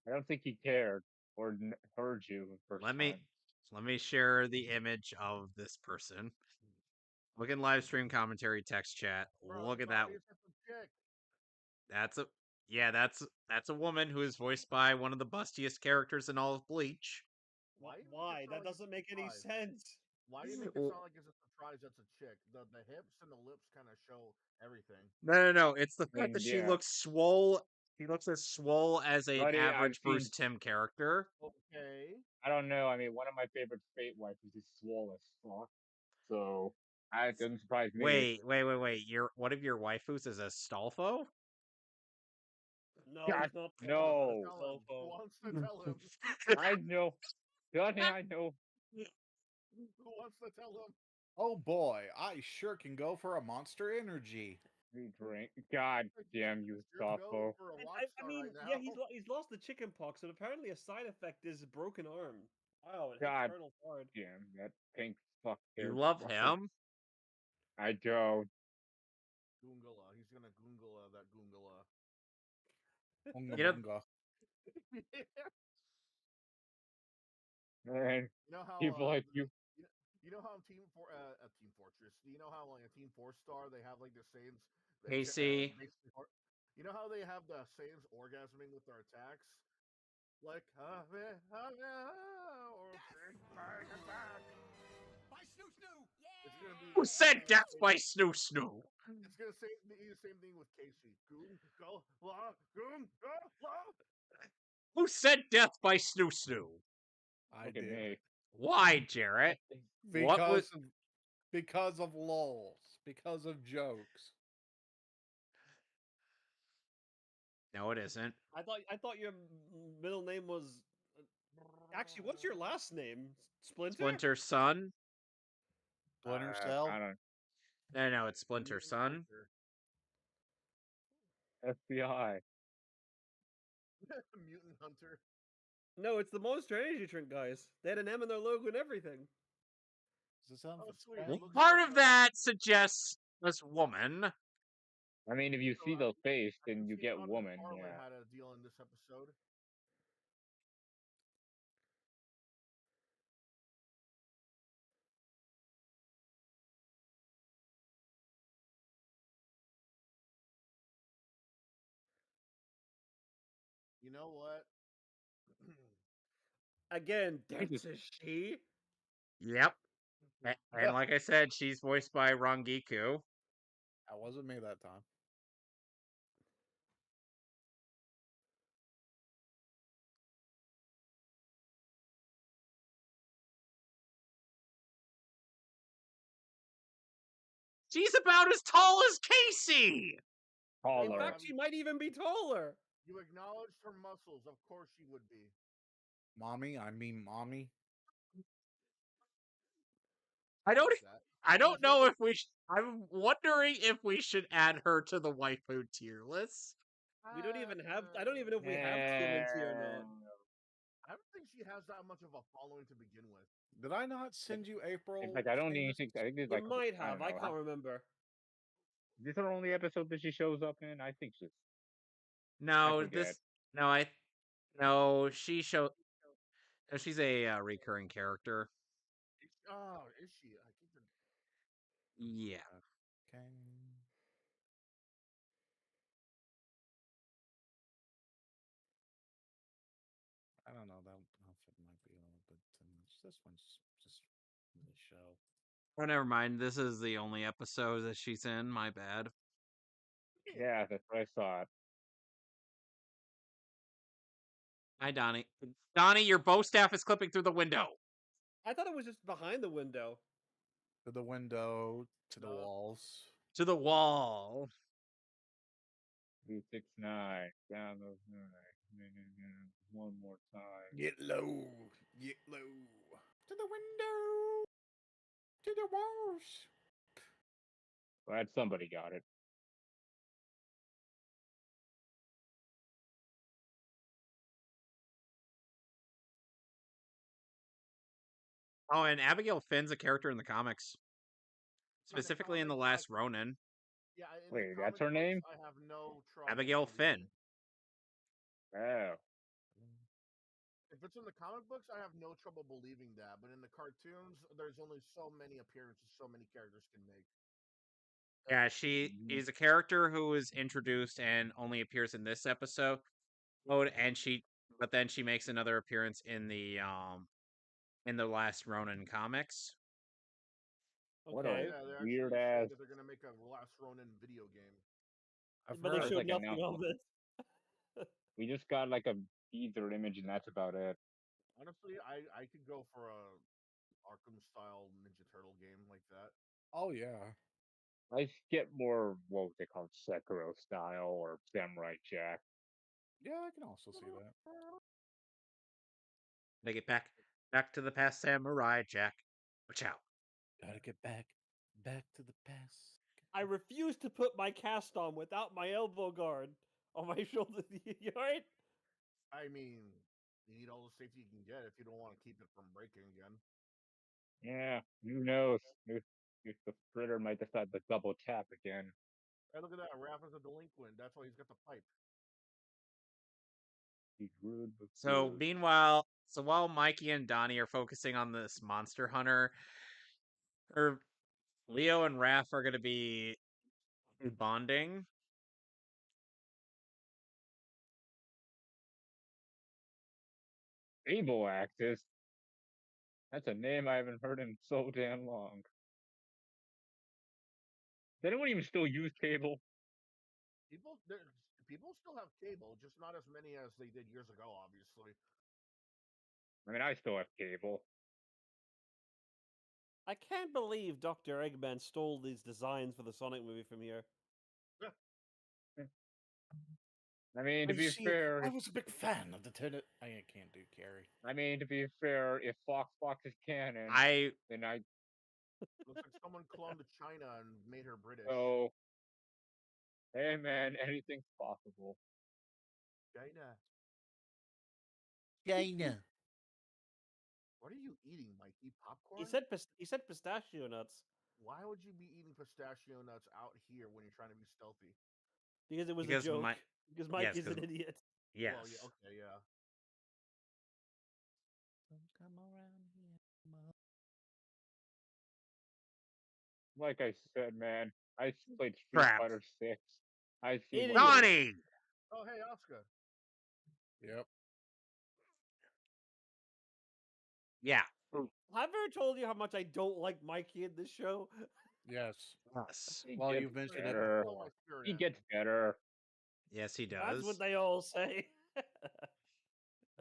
I don't think he cared or heard you the first Let me time. let me share the image of this person. Look in live stream commentary text chat. Bro, Look it's at that. obvious that's a chick. That's a yeah. That's a woman who is voiced by one of the bustiest characters in all of Bleach. Why do you make it Why? sound That like it's doesn't a make any surprise? sense. Why do you make it Well, sound like it's a surprise that's a chick? The hips and the lips kind of show everything. no. It's the I fact mean, that she yeah, looks swole. She looks as swole as an buddy, I've average Bruce seen. Tim character. Okay. I don't know. I mean, one of my favorite Fate waifus is swole as fuck. So it doesn't surprise me. Wait. Your one of your waifus is a Stolfo? No, God, he's not Who wants to no. tell him? Who Stolfo. wants to tell him? I know. Johnny, I know. Who wants to tell him? Oh boy, I sure can go for a Monster Energy. You drink. God damn you, You're going Stoffo. for a And rock I star mean, right yeah, now. he's lost the chicken pox, and apparently a side effect is a broken arm. Wow, it hits God turtles hard. damn that pink fuck You haired love fucker. him? I don't. Goongala. He's gonna Goongala that Goongala. Unga You know, bunga. Man, You know how people like you. you know how in Team Fortress. Do you know how like a Team 4 star they have like the Saiyans Casey. basically you know how they have the Saiyans orgasming with their attacks? Like or bang attack. By Snoo Snoo! It's gonna be Who said the death same, by Snoo Snoo? it's gonna be the same thing with Casey. Goon go la goon go la. Who said death by Snoo Snoo? I Look at did. me. Why, Jarrett? What was Because of because of lols. Because of jokes. No, it isn't. I thought your middle name was actually. What's your last name? Splinter. Splinter Sun? Splinter Cell. I don't. No, it's Splinter Mutant Sun. Hunter. FBI. Mutant Hunter. No, it's the Monster Energy drink guys. They had an M in their logo and everything. Does this sound Oh, for sweet. Spanish? It Well, looks part like of that suggests this woman. I mean, if you so see the face, I can then you see get Ron woman. McFarlane Yeah. had a deal in this episode. You know what? Again, I just that's a she. Yep. And like I said, she's voiced by Rangiku. That wasn't me that time. She's about as tall as Casey. In Taller. fact, she might even be taller. You acknowledged her muscles. Of course she would be. Mommy, I mean mommy. I don't. Like that. I And don't there's know no- if we. I'm wondering if we should add her to the waifu tier list. We don't even have. I don't even know if we have TMNT or not. I don't think she has that much of a following to begin with. Did I not send you April? It's like I don't even famous? think. I think there's You like might I have. don't I know. can't remember. Is this her only episode that she shows up in? I think she's. I No, forget. this. No, I. No, she show. No, she's a recurring character. Oh, is she? I keep it. Yeah. Okay. I don't know. That outfit might be a little bit too much. This one's just the show. Oh, never mind. This is the only episode that she's in. My bad. Yeah, that's what I thought. Hi, Donnie. Donnie, your bow staff is clipping through the window. I thought it was just behind the window. To the window, to the No. walls. To the wall. 369 down those one more time. Get low. Get low. To the window. To the walls. Glad somebody got it. Oh, and Abigail Finn's a character in the comics, specifically in the comics, last Ronin. Yeah, in Wait, the that's comic her books, name? I have no trouble. Abigail believing Finn. it. Oh. If it's in the comic books, I have no trouble believing that. But in the cartoons, there's only so many appearances so many characters can make. Yeah, she Mhm. is a character who was introduced and only appears in this episode. And but then she makes another appearance in the last Ronin comics. What Oh a Okay, yeah, they're weird actually saying ass. that they're gonna make a Last Ronin video game. I've but they That's heard. showed like nothing of announcement. it. We just got like a teaser image, and that's about it. Honestly, I could go for a Arkham style Ninja Turtle game like that. Oh yeah. I get more what would they call it, Sekiro style or Samurai Jack. Yeah, I can also see that. They get back to the past, Samurai Jack. Watch out. Gotta get back to the past. I refuse to put my cast on without my elbow guard on my shoulder. You alright? I mean, you need all the safety you can get if you don't want to keep it from breaking again. Yeah, who knows? If the critter might decide to double tap again. Hey, look at that. Raph is a delinquent. That's why he's got the pipe. He's rude but So good. meanwhile, while Mikey and Donnie are focusing on this monster hunter, or Leo and Raph are going to be bonding. Able Axis. That's a name I haven't heard in so damn long. Does anyone even still use cable? People still have cable, just not as many as they did years ago. Obviously, I mean, I still have cable. I can't believe Dr. Eggman stole these designs for the Sonic movie from here. I mean, to You be see, fair, I was a big fan of the Tenet. I can't do Carrie. I mean, to be fair, if Fox is canon, I then I looks like someone cloned China and made her British. so. Hey man, anything's possible. China. China. What are you eating, Mikey? Popcorn? He said pistachio nuts Why would you be eating pistachio nuts out here when you're trying to be stealthy? because it was because a joke. my Because Mike yes, is an 'cause- idiot. yes. Well, yeah, okay, yeah. Come around here. Like I said, man, I played Street Crap. Fighter 6. I see Idiot. what it is. Donnie. Oh, hey, Oscar. Yep. Yeah. Have I ever told you how much I don't like Mikey in this show? Yes. Yes. He Well, gets you've mentioned it better. Stole my before. spirit He animal. gets better. Yes, he That's does. what they all say.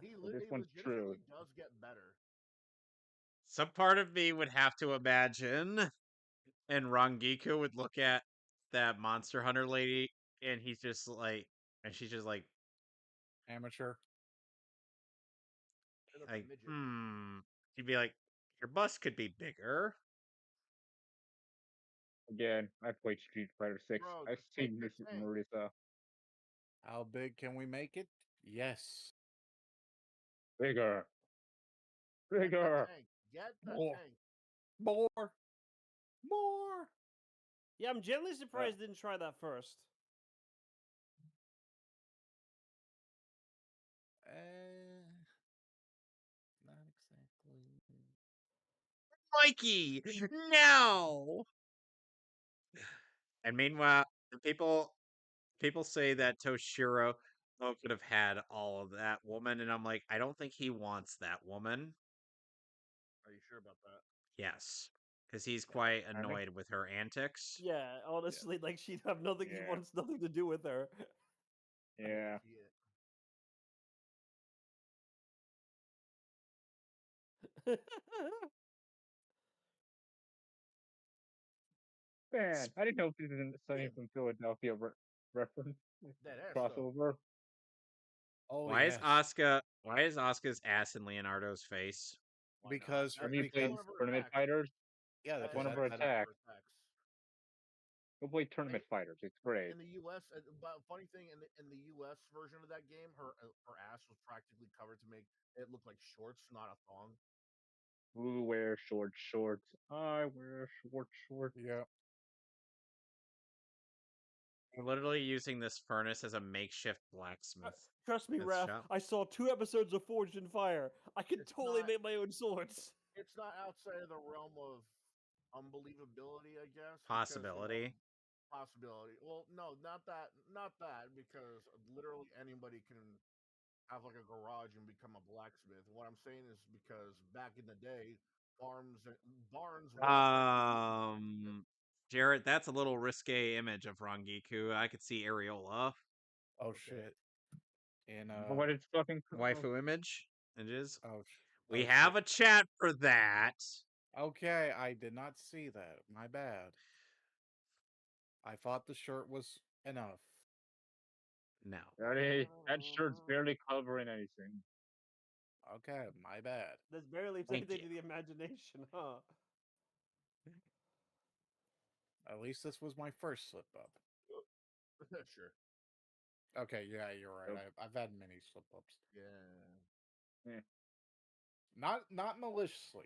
He This he one's true. legitimately does get better. Some part of me would have to imagine and Rangiku would look at that Monster Hunter lady, and he's just like, and she's just Amateur. They look like like, midget. He'd be like, your bust could be bigger. Again, I played Street Fighter 6. Bro, I've just take seen the Mrs. tank. Marisa. How big can we make it? Yes. Bigger. Get the Bigger. tank. Get the More. tank. More. More. Yeah, I'm genuinely surprised they didn't try that first. Not exactly. Mikey, no. And meanwhile, the people say that Toshiro could have had all of that woman, and I'm like, I don't think he wants that woman. Are you sure about that? Yes, because he's quite I think, annoyed with her antics. Yeah, honestly, like she'd have nothing. He yeah. wants nothing to do with her. Yeah. See it. Man, I didn't know if this is a Sunny from Philadelphia reference That ass though. crossover. Oh Why is yes. Asuka? Why is Asuka's ass in Leonardo's face? Why Because not? Have you That's played one of her Tournament attacks. Fighters? yeah, That's because one of That, her that that's one of attacks. her attacks. Go play Tournament Fighters. It's great. In the U.S., but funny thing in the U.S. version of that game, her ass was practically covered to make it look like shorts, not a thong. Who wears short shorts? I wear short shorts. yeah. We're literally using this furnace as a makeshift blacksmith. Trust me, That's Raph. shop. I saw 2 episodes of Forged in Fire. I could It's totally not. make my own swords. It's not outside of the realm of unbelievability, I guess, because Possibility. possibility. Well, no, not that, because literally anybody can have like a garage and become a blacksmith. What I'm saying is because back in the day, barns were Jarrett, that's a little risque image of Rangiku. I could see Areola. Oh okay. shit. And But it's fucking Waifu image. It is. oh, We oh have shit. a chat for that. Okay, I did not see that. My bad. I thought the shirt was enough. No. that shirt's barely covering anything. Okay, my bad. This barely leaves Thank anything you. to the imagination, huh? At least this was my first slip up. Sure. Okay, yeah, you're right. Yep. I've had many slip ups. Yeah. Eh. Not maliciously.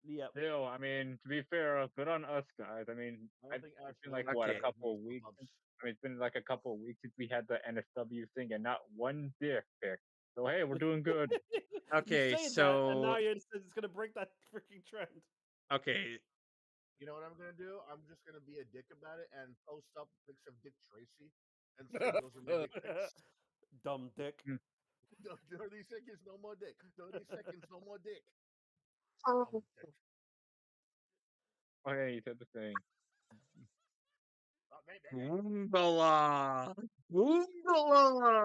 Yep. Still, I mean, to be fair, good on us guys. I mean, I don't think it's been like accidentally what, a Okay. causes couple many of weeks. slip-ups. I mean, it's been like a couple of weeks since we had the NSW thing, and not one dick pic. So hey, we're doing good. You Okay, say that, and now so it's gonna break that freaking trend. okay. You know what I'm gonna do? I'm just gonna be a dick about it and post up pics of Dick Tracy and say those are my dick pics. Dumb dick. 30 seconds, no more dick. 30 seconds, no more dick. Dick. Okay, you said the thing. Maybe. Oombala. Oombala.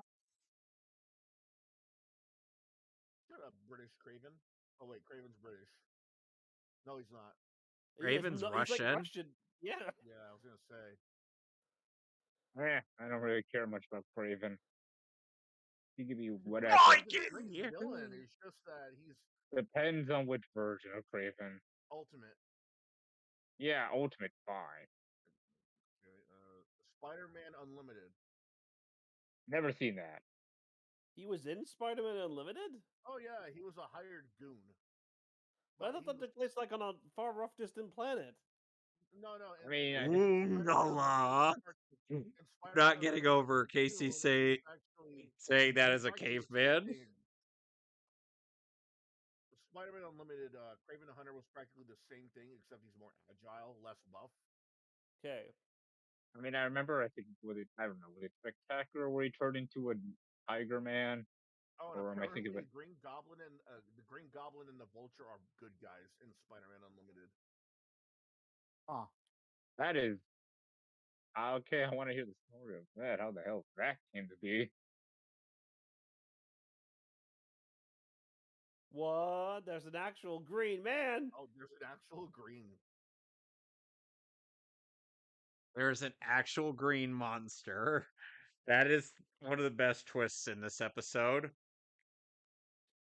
Shut up, British Craven. Oh wait, Craven's British. No, he's not. Raven's He's like Russian. Russian. Yeah. Yeah, I was gonna say. I don't really care much about Craven. He can be whatever. He's a great Mikey. villain. It's just that he's Depends on which version of Craven. ultimate. Yeah, Ultimate fine. Okay, Spider-Man Unlimited. Never seen that. He was in Spider-Man Unlimited? Oh yeah, he was a hired goon. But I But thought he that was took place like on a far off distant planet. no. I mean, I think Oongala. In Spider-Man Not getting Unlimited, over Casey Goon is actually saying that as a practically the same caveman. thing. Spider-Man Unlimited, Kraven the Hunter was practically the same thing, except he's more agile, less buff. Okay. I mean, I remember. I think I don't know. Was it Spectacular where he turned into a Tiger Man, Oh, and or am I thinking apparently of it? The Green Goblin and the Vulture are good guys in Spider-Man Unlimited. Huh. That is okay. I want to hear the story of that. How the hell that came to be? What? There's an actual green man. Oh, there's an actual green. There's an actual green monster. That is one of the best twists in this episode.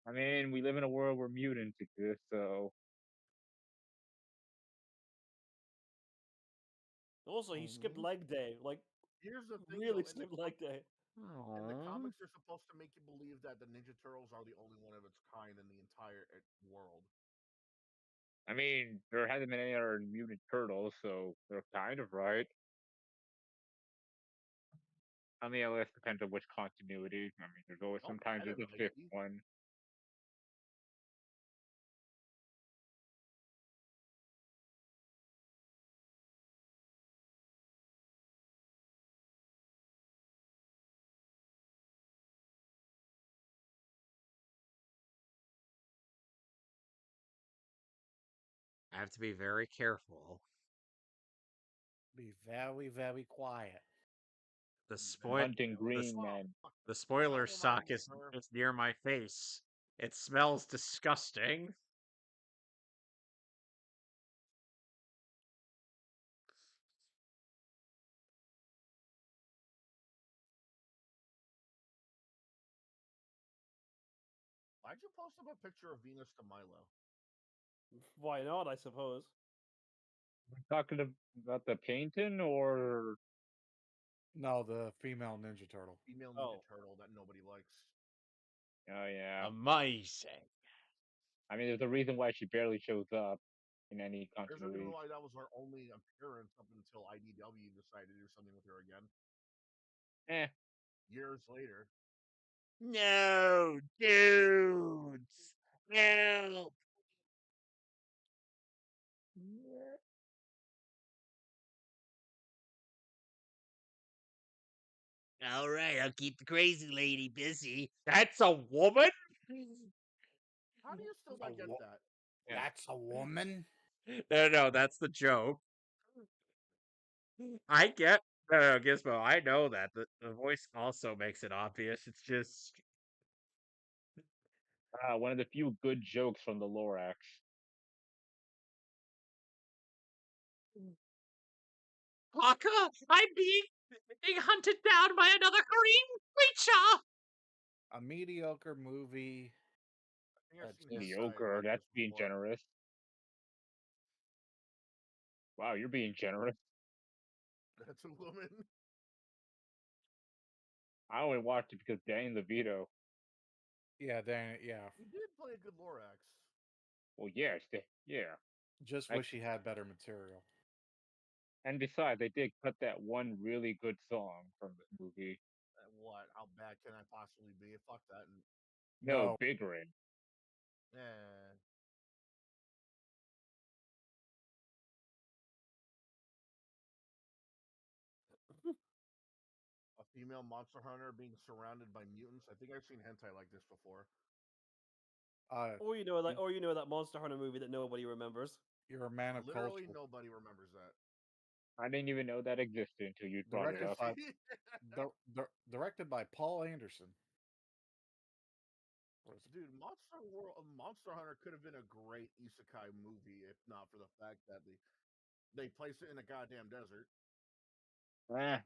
I mean, we live in a world where mutants exist, so Also, he skipped Aw. leg day. Like, Here's the thing, really though. skipped leg day. In the Aw. comics, they're supposed to make you believe that the Ninja Turtles are the only one of its kind in the entire world. I mean, there hasn't been any other mutant turtles, so they're kind of right. I mean, it depends on which continuity. I mean, there's always Nope, sometimes there's canon a fifth ID. one. I have to be very careful. Be very, very quiet. The I'm spoil hunting the, green men. the spoiler Travel not sock with her. is near my face. It smells disgusting. Why'd you post up a picture of Venus to Milo? Why not? I suppose. Talking about the painting, or No, the female Ninja Turtle. Female Ninja Oh. Turtle that nobody likes. oh yeah. Amazing. I mean, there's a reason why she barely shows up in any There's a reason continuity. why that was her only appearance up until IDW decided to do something with her again. Eh, Years later. No, dudes. Help. All right, I'll keep the crazy lady busy. That's a woman? How do you still A not get wo- that? yeah. That's a woman? No, that's the joke. I get no, Gizmo. I know that the voice also makes it obvious. It's just One of the few good jokes from the Lorax. Haka, I'm being hunted down by another green creature. A mediocre movie. I think I've That's seen just hentai Mediocre. like That's this being before. generous. Wow, you're being generous. That's a woman. I only watched it because Danny DeVito. yeah, then yeah. He did play a good Lorax. Well, yes, yeah. Just I, wish he had better material. and besides, they did cut that one really good song from the movie. What? How bad can I possibly be? Fuck that. No, No, Big Ring. Eh. A female monster hunter being surrounded by mutants. I think I've seen hentai like this before. Or you know that Monster Hunter movie that nobody remembers. you're a man of Literally culture. nobody remembers that. I didn't even know that existed until you brought it Directed up. by directed by Paul Anderson. Dude, Monster Hunter could have been a great isekai movie if not for the fact that they place it in a goddamn desert.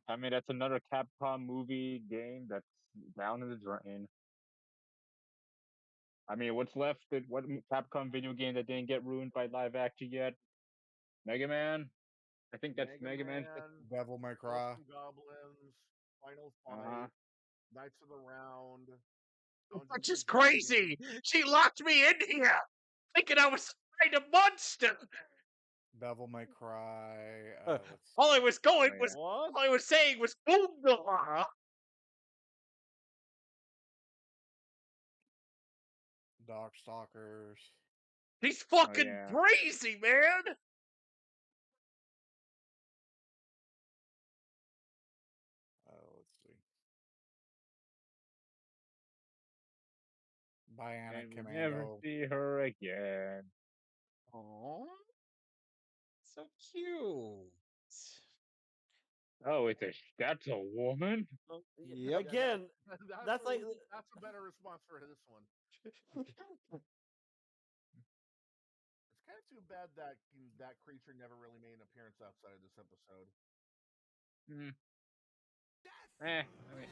I mean, that's another Capcom movie game that's down in the drain. I mean, what's left? What Capcom video game that didn't get ruined by live action yet? Mega Man. I think that's Mega Mega Man. Man, Devil May Ghosts Cry. and Goblins, Final Uh huh. Fight, Knights of the Round, Dungeons which and is Dragons. crazy. She locked me in here, thinking I was fighting a monster. Devil May Cry. Let's All I see. was going Oh was, yeah. What? all I was saying was boom. Darkstalkers. He's Oh fucking yeah. crazy, man. Let's see. Bionic And we never Commando. see her again. Aww, so cute. Oh, that's a woman. Yep. Yeah, Again, that's like that's a better response for this one. It's kind of too bad that that creature never really made an appearance outside of this episode. Mm, Death I mean,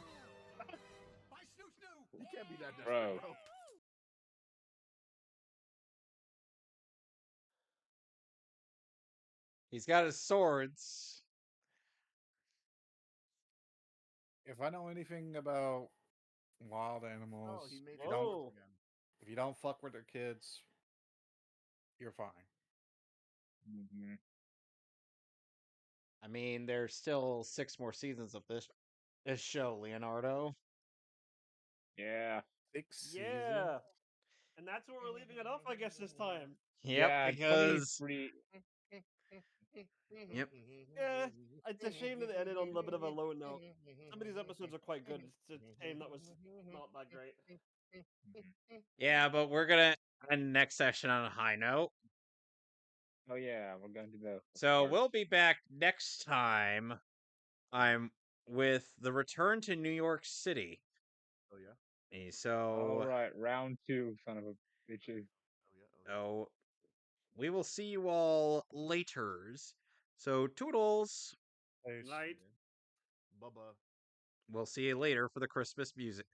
by Snoo Snoo. You can't be that desperate, bro. bro. He's got his swords. If I know anything about wild animals, Oh, he made if his you don't Whoa. again. if you don't fuck with their kids, you're fine. Mhm. I mean, there's still 6 more seasons of this show, Leonardo. Yeah. 6 seasons. Yeah. And that's where we're leaving it off, I guess, this time. Yep, Yeah, because 23. yep. Yeah. It's a shame that it ended on a bit of a low note. Some of these episodes are quite good. It's a shame that was not that great. Mhm. Yeah, but we're gonna end next session on a high note. Oh yeah, we're going to the So park. we'll be back next time. I'm with the return to New York City. Oh yeah. Eh, All So, right, round 2, son of a bitches. Oh yeah. Oh yeah. so we will see you all laters. So toodles. Place. Night. Bubba. We'll see you later for the Christmas music